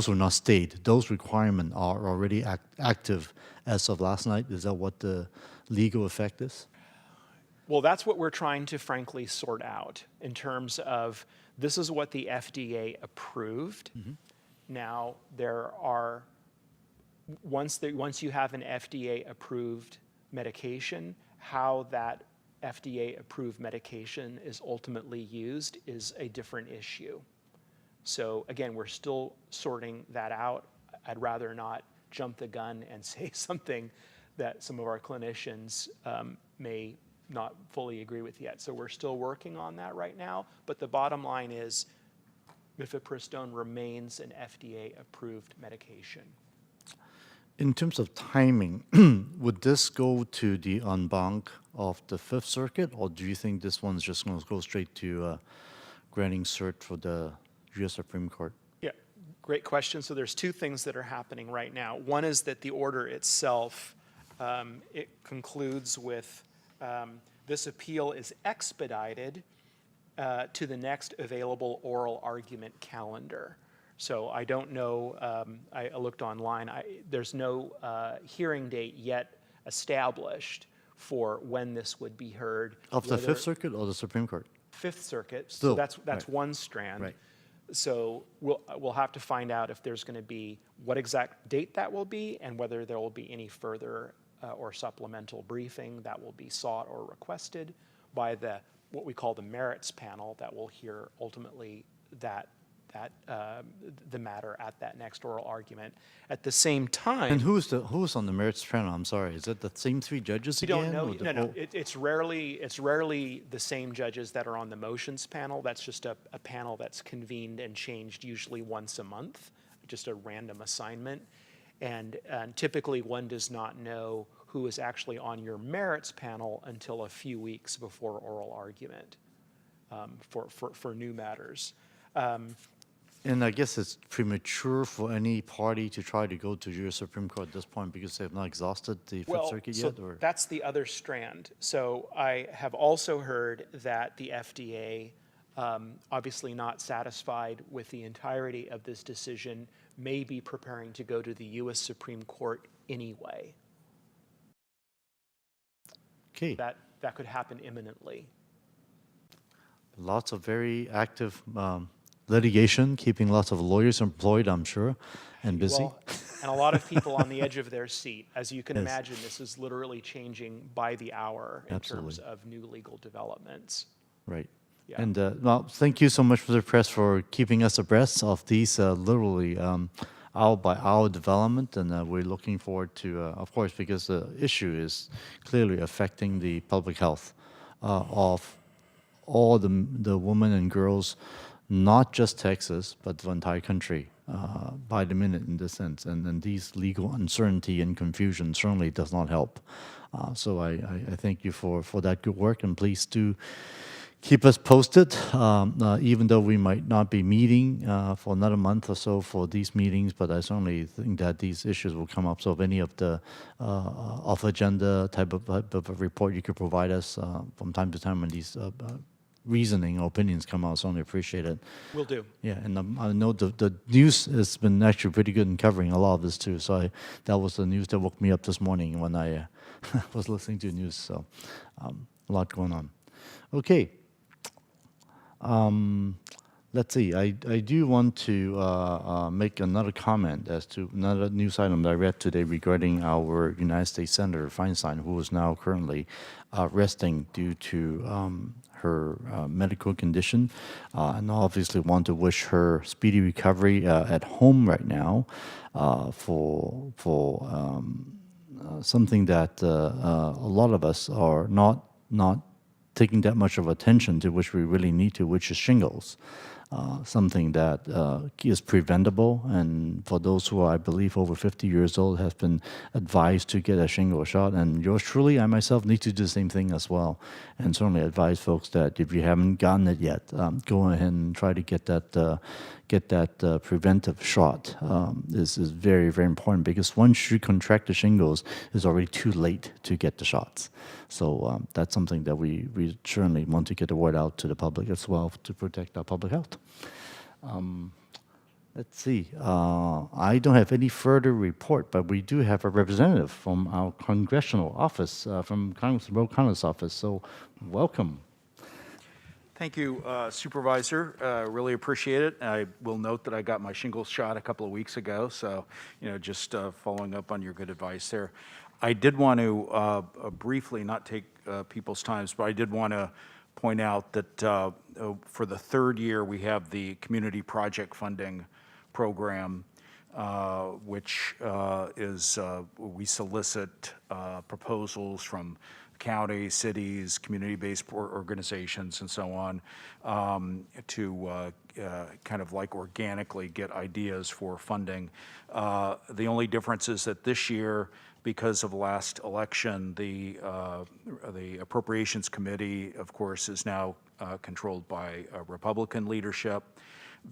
were not stayed. Those requirements are already active as of last night. Is that what the legal effect is? Well, that's what we're trying to frankly sort out in terms of this is what the FDA approved. Now, there are, once you have an FDA approved medication, how that FDA approved medication is ultimately used is a different issue. So again, we're still sorting that out. I'd rather not jump the gun and say something that some of our clinicians may not fully agree with yet. So we're still working on that right now. But the bottom line is mifepristone remains an FDA-approved medication. In terms of timing, would this go to the en banc of the Fifth Circuit, or do you think this one's just going to go straight to granting cert for the U.S. Supreme Court? Yeah, great question. So there's 2 things that are happening right now. One is that the order itself, it concludes with this appeal is expedited to the next available oral argument calendar. So I don't know, I looked online, there's no hearing date yet established for when this would be heard. Of the Fifth Circuit or the Supreme Court? Fifth Circuit, Still, so that's right. one strand. Right. So we'll have to find out if there's going to be, what exact date that will be, and whether there will be any further or supplemental briefing that will be sought or requested by what we call the merits panel that will hear ultimately the matter at that next oral argument. At the same time, And who's on the merits panel? I'm sorry, is it the same 3 judges we again? don't know. or the No, whole- it's rarely the same judges that are on the motions panel. That's just a panel that's convened and changed usually once a month, just a random assignment. And typically one does not know who is actually on your merits panel until a few weeks before oral argument for new matters. And I guess it's premature for any party to try to go to your Supreme Court at this point because they have not exhausted the Fifth Well, Circuit so yet, or? that's the other strand. So I have also heard that the FDA, obviously not satisfied with the entirety of this decision, may be preparing to go to the U.S. Supreme Court anyway. Okay, That could happen imminently. lots of very active litigation, keeping lots of lawyers employed, I'm sure, and busy. Well, and a lot of people on the edge of their seat. As you can Yes. imagine, this is literally changing by the hour in terms Absolutely. of new legal developments. Right. Yeah. And well, thank you so much for the press for keeping us abreast of these literally hour by hour development. And we're looking forward to, of course, because the issue is clearly affecting the public health of all the women and girls, not just Texas, but the entire country by the minute in this sense. And these legal uncertainty and confusion certainly does not help. So I thank you for that good work, and please do keep us posted, even though we might not be meeting for another month or so for these meetings, but I certainly think that these issues will come up. So if any of the off-agenda type of a report you could provide us from time to time when these reasoning or opinions come out, certainly appreciate it. Will do. Yeah, and I know the news has been actually pretty good in covering a lot of this too. So that was the news that woke me up this morning when I was listening to the news. So a lot going on. Okay. Let's see. I do want to make another comment as to another news item that I read today regarding our United States Senator Feinstein, who is now currently resting due to her medical condition, and obviously want to wish her speedy recovery at home right now for something that a lot of us are not taking that much of attention to, which we really need to, which is shingles. Something that is preventable, and for those who are, I believe, over 50 years old, have been advised to get a shingle shot. And yours truly, I myself, need to do the same thing as well. And certainly advise folks that if you haven't gotten it yet, go ahead and try to get that preventive shot. This is very, very important, because once you contract the shingles, it's already too late to get the shots. So that's something that we certainly want to get the word out to the public as well to protect our public health. Let's see. I don't have any further report, but we do have a representative from our congressional office, from Congressman Ro Connor's office. So welcome. Thank you, Supervisor. Really appreciate it. I will note that I got my shingles shot a couple of weeks ago, so just following up on your good advice there. I did want to briefly, not take people's times, but I did want to point out that for the third year we have the Community Project Funding Program, which is we solicit proposals from counties, cities, community-based organizations, and so on, to kind of like organically get ideas for funding. The only difference is that this year, because of last election, the Appropriations Committee, of course, is now controlled by Republican leadership.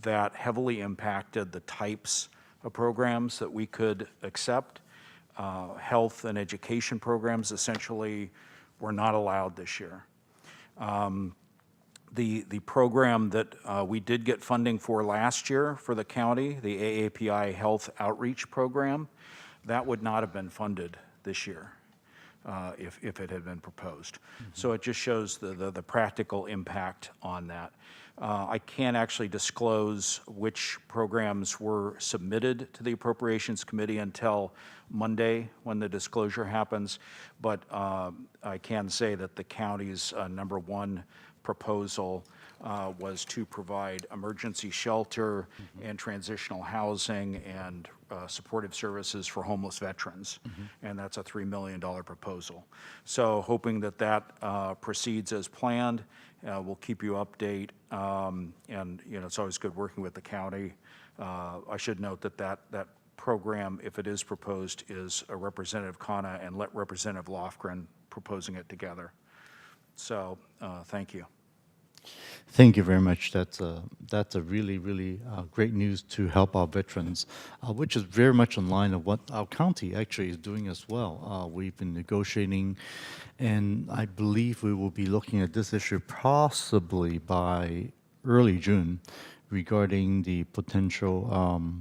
That heavily impacted the types of programs that we could accept. Health and education programs essentially were not allowed this year. The program that we did get funding for last year for the county, the AAPI Health Outreach Program, that would not have been funded this year if it had been proposed. So it just shows the practical impact on that. I can't actually disclose which programs were submitted to the Appropriations Committee until Monday when the disclosure happens, but I can say that the county's number one proposal was to provide emergency shelter and transitional housing and supportive services for homeless veterans, and that's a $3 million proposal. So hoping that that proceeds as planned. We'll keep you update, and it's always good working with the county. I should note that program, if it is proposed, is a Representative Khanna and Representative Lofgren proposing it together. So thank you. Thank you very much. That's a really, really great news to help our veterans, which is very much in line of what our county actually is doing as well. We've been negotiating, and I believe we will be looking at this issue possibly by early June regarding the potential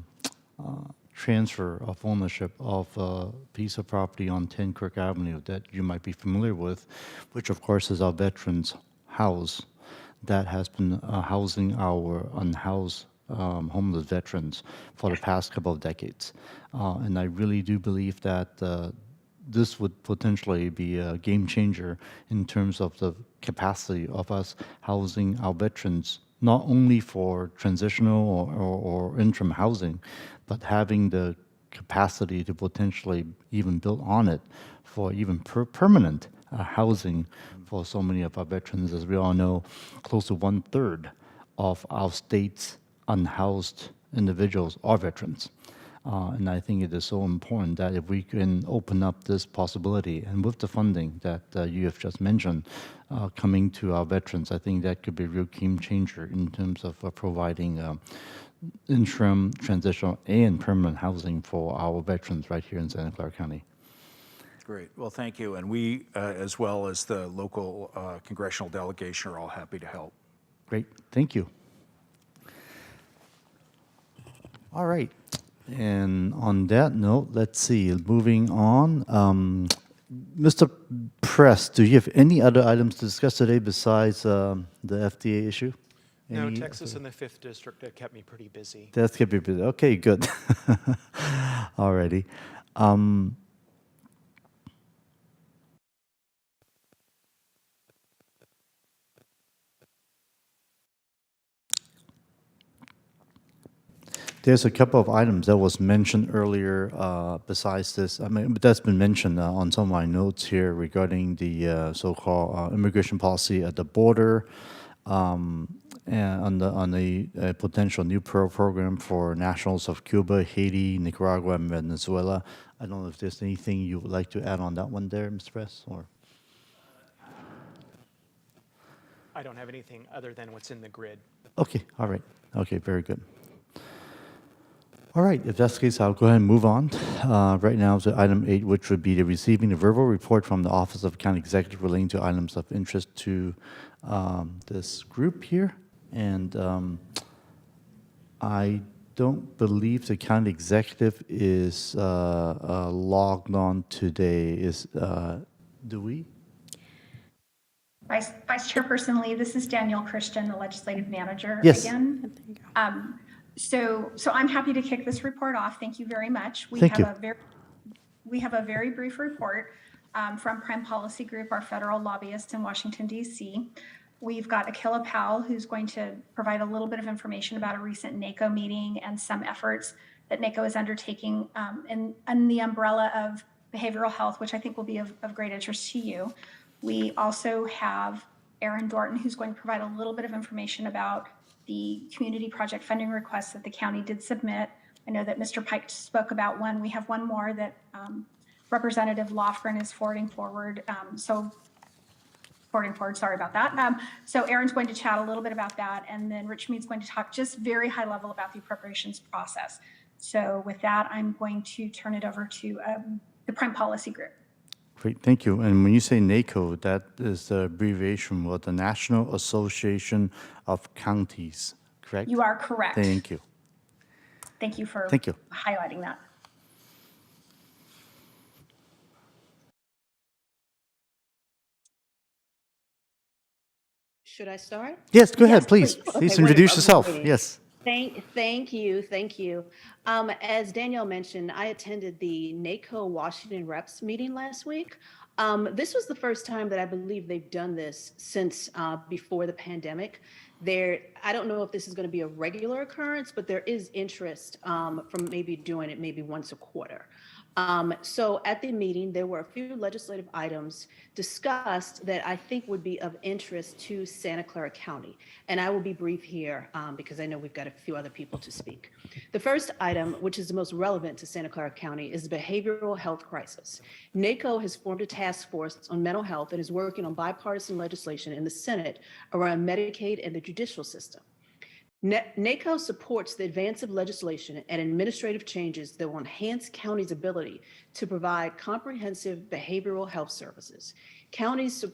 transfer of ownership of a piece of property on 10 Kirk Avenue that you might be familiar with, which of course is our veterans' house that has been housing our unhoused homeless veterans for the past couple of decades. And I really do believe that this would potentially be a game changer in terms of the capacity of us housing our veterans, not only for transitional or interim housing, but having the capacity to potentially even build on it for even permanent housing for so many of our veterans. As we all know, close to 1/3 of our state's unhoused individuals are veterans. And I think it is so important that if we can open up this possibility, and with the funding that you have just mentioned coming to our veterans, I think that could be a real game changer in terms of providing interim, transitional, and permanent housing for our veterans right here in Santa Clara County. Great. Well, thank you. And we, as well as the local congressional delegation, are all happy to help. Great. Thank you. All right. And on that note, let's see, moving on. Mr. Press, do you have any other items to discuss today besides the FDA issue? No, Any- Texas and the 5th District have kept me pretty busy. That's kept you busy. Okay, good. All righty. There's a couple of items that was mentioned earlier besides this. I mean, that's been mentioned on some of my notes here regarding the so-called immigration policy at the border, and on the potential new program for nationals of Cuba, Haiti, Nicaragua, and Venezuela. I don't know if there's anything you would like to add on that one there, Mr. Press, or? I don't have anything other than what's in the grid. Okay, all right. Okay, very good. All right, if that's the case, I'll go ahead and move on. Right now is item 8, which would be the receiving the verbal report from the Office of County Executive relating to items of interest to this group here. And I don't believe the county executive is logged on today. Do we? Vice Chairperson Lee, this is Danielle Christian, the legislative manager Yes. again. So I'm happy to kick this report off. Thank you very much. Thank you. We have a very brief report from Prime Policy Group, our federal lobbyist in Washington, D.C. We've got Akila Powell, who's going to provide a little bit of information about a recent NACO meeting and some efforts that NACO is undertaking in the umbrella of behavioral health, which I think will be of great interest to you. We also have Aaron Dorton, who's going to provide a little bit of information about the community project funding requests that the county did submit. I know that Mr. Pike spoke about one. We have one more that Representative Lofgren is forwarding forward. Sorry about that. So Aaron's going to chat a little bit about that, and then Rich Mead's going to talk just very high level about the appropriations process. So with that, I'm going to turn it over to the Prime Policy Group. Great, thank you. And when you say NACO, that is the abbreviation for the National Association of Counties, correct? You are correct. Thank you. Thank you for Thank you. highlighting that. Should I start? Yes, go ahead, Yes, please. please. Please Okay, introduce I'm yourself. waiting. Yes. Thank you. As Danielle mentioned, I attended the NACO Washington Reps meeting last week. This was the first time that I believe they've done this since before the pandemic. I don't know if this is going to be a regular occurrence, but there is interest from maybe doing it maybe once a quarter. So at the meeting, there were a few legislative items discussed that I think would be of interest to Santa Clara County. And I will be brief here because I know we've got a few other people to speak. The first item, which is the most relevant to Santa Clara County, is the behavioral health crisis. NACO has formed a task force on mental health and is working on bipartisan legislation in the Senate around Medicaid and the judicial system. NACO supports the advance of legislation and administrative changes that will enhance counties' ability to provide comprehensive behavioral health services. Counties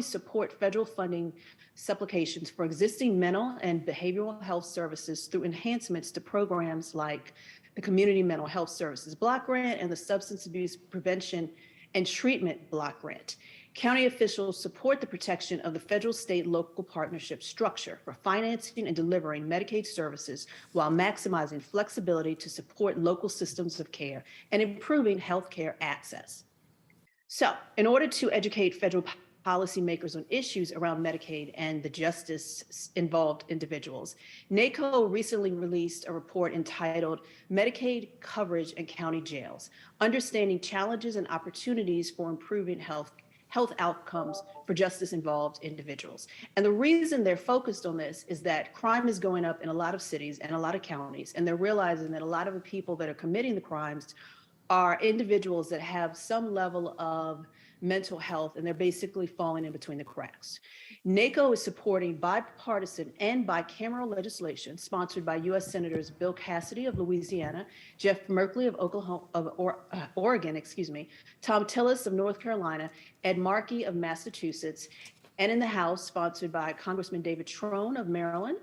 support federal funding supplications for existing mental and behavioral health services through enhancements to programs like the Community Mental Health Services Block Grant and the Substance Abuse Prevention and Treatment Block Grant. County officials support the protection of the federal, state, local partnership structure for financing and delivering Medicaid services while maximizing flexibility to support local systems of care and improving healthcare access. So, in order to educate federal policymakers on issues around Medicaid and the justice-involved individuals, NACO recently released a report entitled Medicaid Coverage in County Jails, Understanding Challenges and Opportunities for Improving Health Outcomes for Justice-Involved Individuals. And the reason they're focused on this is that crime is going up in a lot of cities and a lot of counties, and they're realizing that a lot of the people that are committing the crimes are individuals that have some level of mental health, and they're basically falling in between the cracks. NACO is supporting bipartisan and bicameral legislation sponsored by U.S. Senators Bill Cassidy of Louisiana, Jeff Merkley of Oregon, Tom Tillis of North Carolina, Ed Markey of Massachusetts, and in the House, sponsored by Congressman David Trone of Maryland.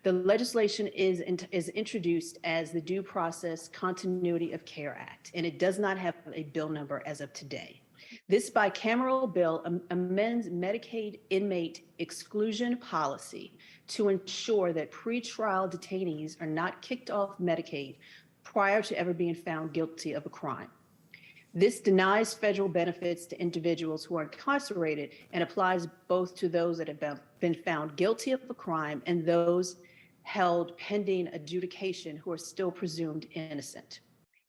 The legislation is introduced as the Due Process Continuity of Care Act, and it does not have a bill number as of today. This bicameral bill amends Medicaid inmate exclusion policy to ensure that pretrial detainees are not kicked off Medicaid prior to ever being found guilty of a crime. This denies federal benefits to individuals who are incarcerated and applies both to those that have been found guilty of a crime and those held pending adjudication who are still presumed innocent.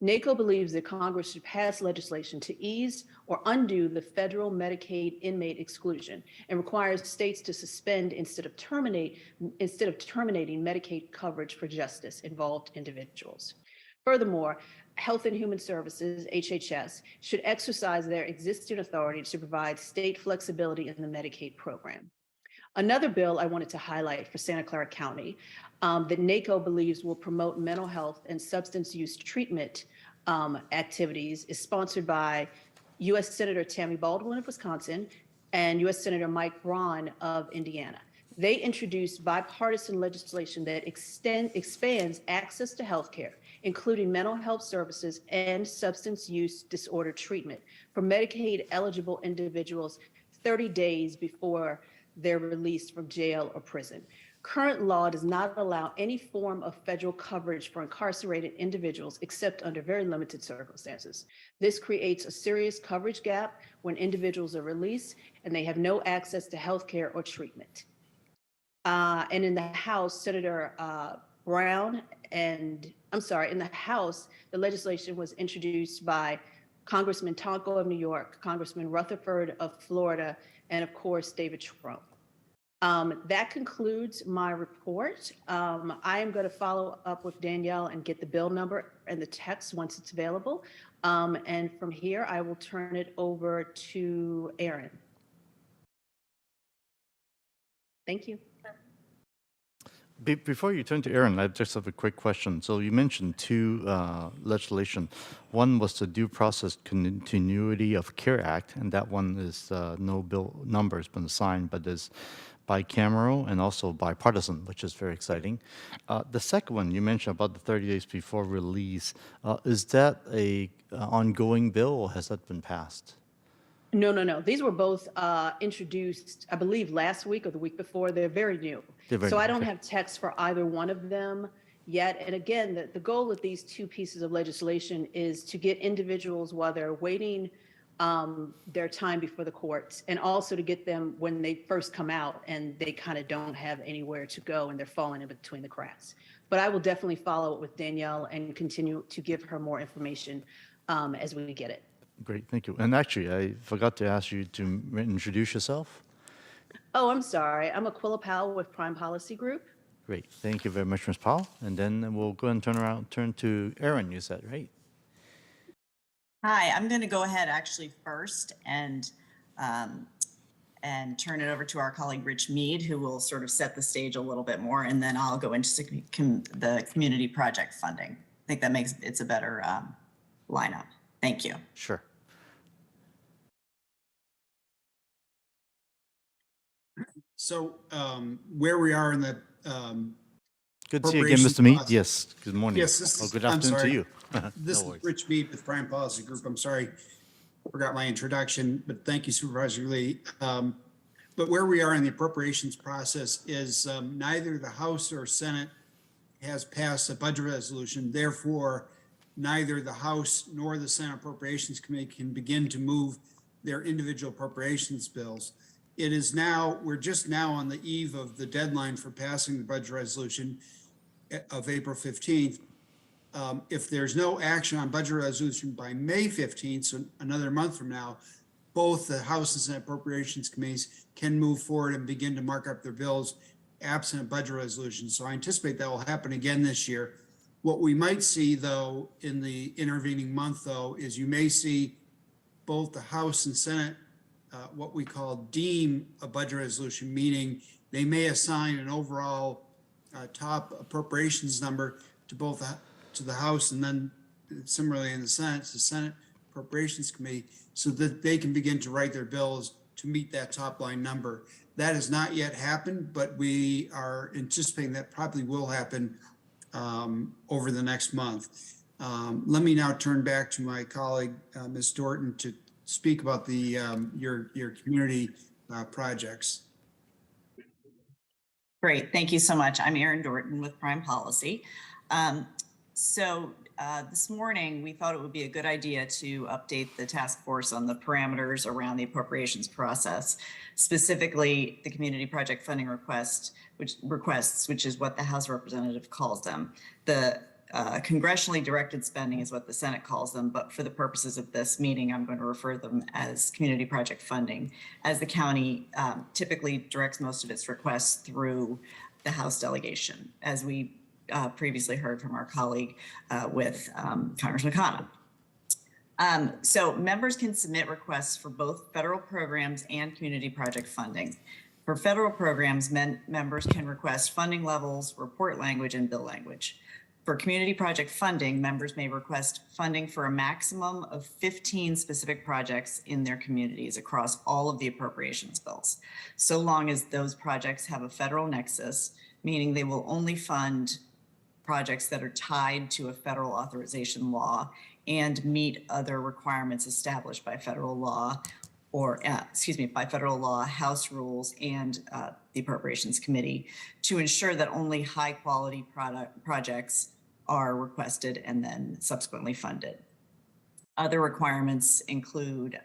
NACO believes that Congress should pass legislation to ease or undo the federal Medicaid inmate exclusion and requires states to suspend instead of terminating Medicaid coverage for justice-involved individuals. Furthermore, Health and Human Services, HHS, should exercise their existing authority to provide state flexibility in the Medicaid program. Another bill I wanted to highlight for Santa Clara County that NACO believes will promote mental health and substance use treatment activities is sponsored by U.S. Senator Tammy Baldwin of Wisconsin and U.S. Senator Mike Braun of Indiana. They introduced bipartisan legislation that expands access to health care, including mental health services and substance use disorder treatment for Medicaid-eligible individuals 30 days before they're released from jail or prison. Current law does not allow any form of federal coverage for incarcerated individuals except under very limited circumstances. This creates a serious coverage gap when individuals are released and they have no access to health care or treatment. And in the House, Senator Brown in the House, the legislation was introduced by Congressman Tonko of New York, Congressman Rutherford of Florida, and of course, David Trone. That concludes my report. I am going to follow up with Danielle and get the bill number and the text once it's available. And from here, I will turn it over to Aaron. Thank you. Before you turn to Aaron, I just have a quick question. So you mentioned two legislation. One was the Due Process Continuity of Care Act, and that one is no bill number has been assigned, but is bicameral and also bipartisan, which is very exciting. The second one you mentioned about the 30 days before release, is that a ongoing bill or has that been passed? No. These were both introduced, I believe, last week or the week before. They're very new. So I don't have text for either one of them yet. And again, the goal of these two pieces of legislation is to get individuals while they're waiting their time before the courts, and also to get them when they first come out and they kind of don't have anywhere to go and they're falling in between the cracks. But I will definitely follow up with Danielle and continue to give her more information as we get it. Great, thank you. And actually, I forgot to ask you to introduce yourself. Oh, I'm sorry. I'm Aquila Powell with Prime Policy Group. Great, thank you very much, Ms. Powell. And then we'll go and turn to Erin, you said, right? Hi, I'm going to go ahead actually first and turn it over to our colleague Rich Mead, who will sort of set the stage a little bit more, and then I'll go into the community project funding. I think that makes it's a better lineup. Thank you. Sure. So where we are in the Good to see you again, Mr. Mead. Yes, good morning. Yes, this is, good I'm afternoon to sorry. you. This No is worries. Rich Mead with Prime Policy Group. I'm sorry, forgot my introduction, but thank you, Supervisor Lee. But where we are in the appropriations process is neither the House or Senate has passed a budget resolution. Therefore, neither the House nor the Senate Appropriations Committee can begin to move their individual appropriations bills. It is now, we're just now on the eve of the deadline for passing the budget resolution of April 15th. If there's no action on budget resolution by May 15th, so another month from now, both the House and Senate Appropriations Committees can move forward and begin to mark up their bills absent a budget resolution. So I anticipate that will happen again this year. What we might see, though, in the intervening month, though, is you may see both the House and Senate what we call deem a budget resolution, meaning they may assign an overall top appropriations number to both to the House and then similarly in the Senate, to the Senate Appropriations Committee, so that they can begin to write their bills to meet that top line number. That has not yet happened, but we are anticipating that probably will happen over the next month. Let me now turn back to my colleague, Ms. Dorton, to speak about the your community projects. Great, thank you so much. I'm Erin Dorton with Prime Policy. This morning, we thought it would be a good idea to update the task force on the parameters around the appropriations process, specifically the community project funding requests, which is what the House Representative calls them. The congressionally directed spending is what the Senate calls them, but for the purposes of this meeting, I'm going to refer them as community project funding, as the county typically directs most of its requests through the House delegation, as we previously heard from our colleague with Congressman Khanna. So members can submit requests for both federal programs and community project funding. For federal programs, members can request funding levels, report language, and bill language. For community project funding, members may request funding for a maximum of 15 specific projects in their communities across all of the appropriations bills, so long as those projects have a federal nexus, meaning they will only fund projects that are tied to a federal authorization law and meet other requirements established by federal law or, by federal law, House rules, and the Appropriations Committee, to ensure that only high quality projects are requested and then subsequently funded. Other requirements include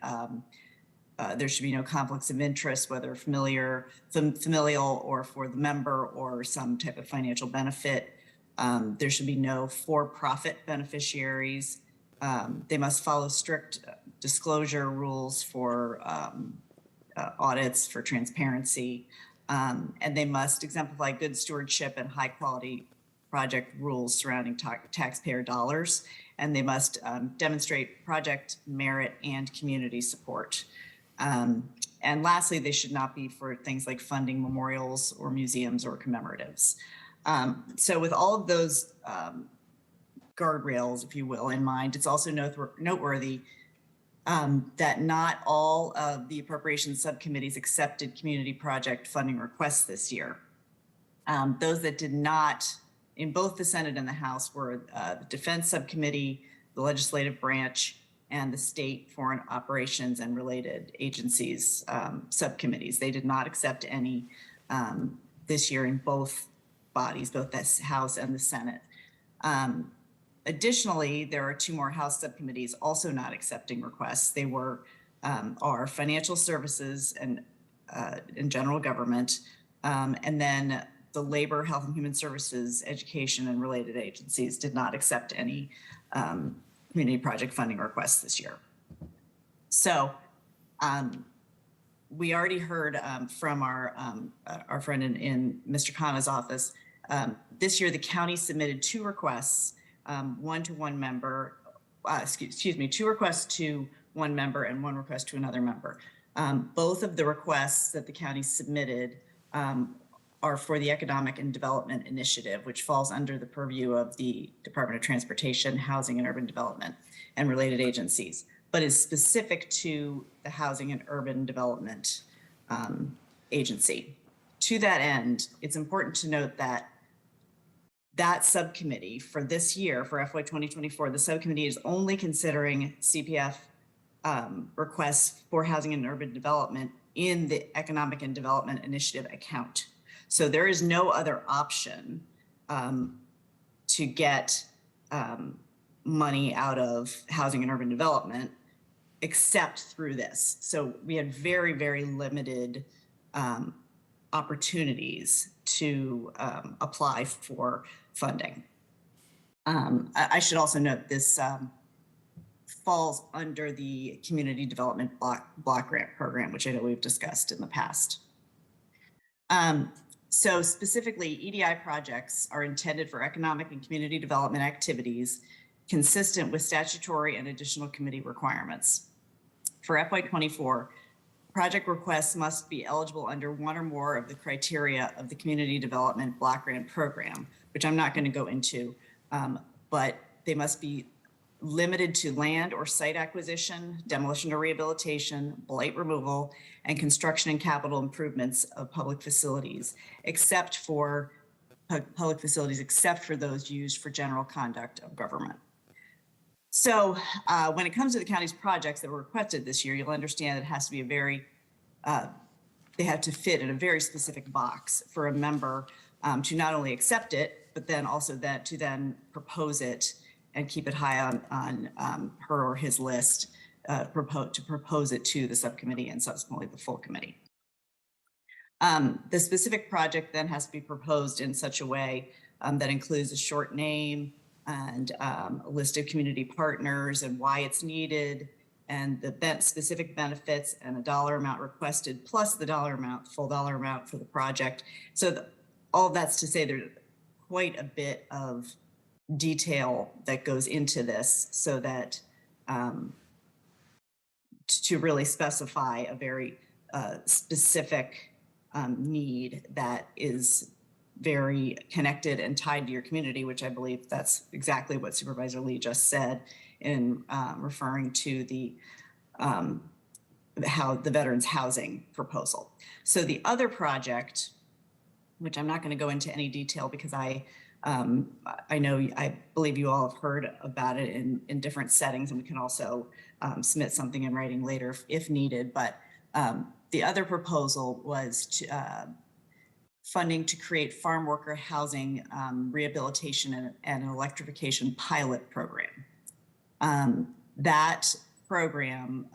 there should be no conflicts of interest, whether familial or for the member or some type of financial benefit. There should be no for-profit beneficiaries. They must follow strict disclosure rules for audits, for transparency, and they must exemplify good stewardship and high-quality project rules surrounding taxpayer dollars, and they must demonstrate project merit and community support. And lastly, they should not be for things like funding memorials or museums or commemoratives. So with all of those guardrails, if you will, in mind, it's also noteworthy that not all of the appropriations subcommittees accepted community project funding requests this year. Those that did not, in both the Senate and the House, were the Defense Subcommittee, the Legislative Branch, and the State Foreign Operations and Related Agencies subcommittees. They did not accept any this year in both bodies, both the House and the Senate. Additionally, there are two more House subcommittees also not accepting requests. They are Financial Services and General Government, and then the Labor, Health and Human Services, Education and Related Agencies did not accept any community project funding requests this year. So we already heard from our friend in Mr. Khanna's office. This year, the county submitted two requests, one to one member, two requests to one member and one request to another member. Both of the requests that the county submitted are for the Economic and Development Initiative, which falls under the purview of the Department of Transportation, Housing and Urban Development, and related agencies, but is specific to the Housing and Urban Development Agency. To that end, it's important to note that that subcommittee for this year, for FY 2024, the subcommittee is only considering CPF requests for housing and urban development in the Economic and Development Initiative account. So there is no other option to get money out of housing and urban development except through this. So we had very, very limited opportunities to apply for funding. I should also note this falls under the Community Development Block Grant Program, which I know we've discussed in the past. So specifically, EDI projects are intended for economic and community development activities consistent with statutory and additional committee requirements. For FY24, project requests must be eligible under one or more of the criteria of the Community Development Block Grant Program, which I'm not going to go into, but they must be limited to land or site acquisition, demolition or rehabilitation, blight removal, and construction and capital improvements of public facilities, except for those used for general conduct of government. So when it comes to the county's projects that were requested this year, you'll understand it has to be they have to fit in a very specific box for a member to not only accept it, but then also to then propose it and keep it high on her or his list to propose it to the subcommittee and subsequently the full committee. The specific project then has to be proposed in such a way that includes a short name and a list of community partners and why it's needed, and the specific benefits and a dollar amount requested, plus the full dollar amount for the project. So all that's to say there's quite a bit of detail that goes into this so that to really specify a very specific need that is very connected and tied to your community, which I believe that's exactly what Supervisor Lee just said in referring to the veterans housing proposal. So the other project, which I'm not going to go into any detail because I believe you all have heard about it in different settings, and we can also submit something in writing later if needed. But the other proposal was funding to create farm worker housing rehabilitation and an electrification pilot program. That program,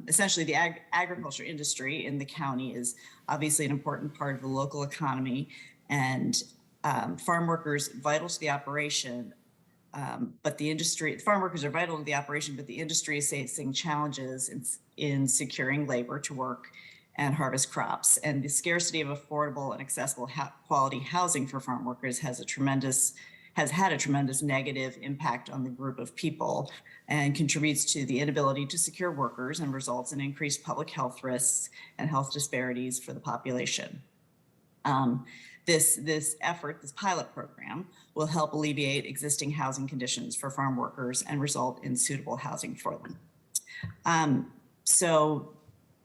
essentially the agriculture industry in the county is obviously an important part of the local economy, and farm workers vital to the operation, but the farm workers are vital to the operation, but the industry is facing challenges in securing labor to work and harvest crops. And the scarcity of affordable and accessible quality housing for farm workers has had a tremendous negative impact on the group of people and contributes to the inability to secure workers and results in increased public health risks and health disparities for the population. This pilot program will help alleviate existing housing conditions for farm workers and result in suitable housing for them. So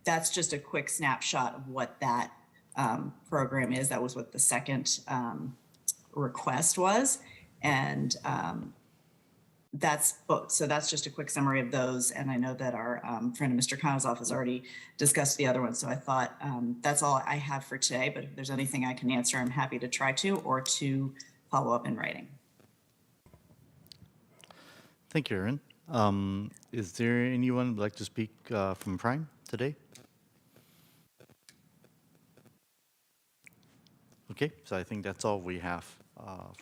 that's just a quick snapshot of what that program is. That was what the second request was. And that's just a quick summary of those. And I know that our friend Mr. Khanna's office already discussed the other one. So I thought that's all I have for today. But if there's anything I can answer, I'm happy to try to or to follow up in writing. Thank you, Erin. Is there anyone who'd like to speak from Prime today? Okay, so I think that's all we have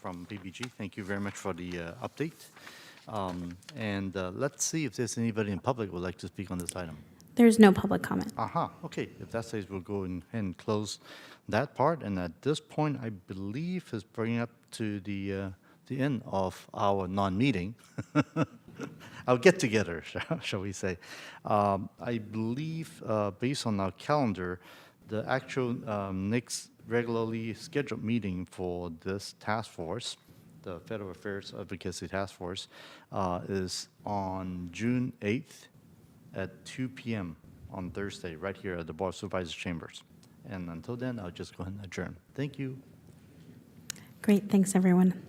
from PBG. Thank you very much for the update. And let's see if there's anybody in public who would like to speak on this item. There's no public comment. Aha, okay. If that's the case, we'll go ahead and close that part. And at this point, I believe is bringing up to the end of our non-meeting. Our get-together, shall we say. I believe, based on our calendar, the actual next regularly scheduled meeting for this task force, the Federal Affairs Advocacy Task Force, is on June 8th at 2 p.m. on Thursday, right here at the Board of Supervisors Chambers. And until then, I'll just go ahead and adjourn. Thank you. Great, thanks, everyone.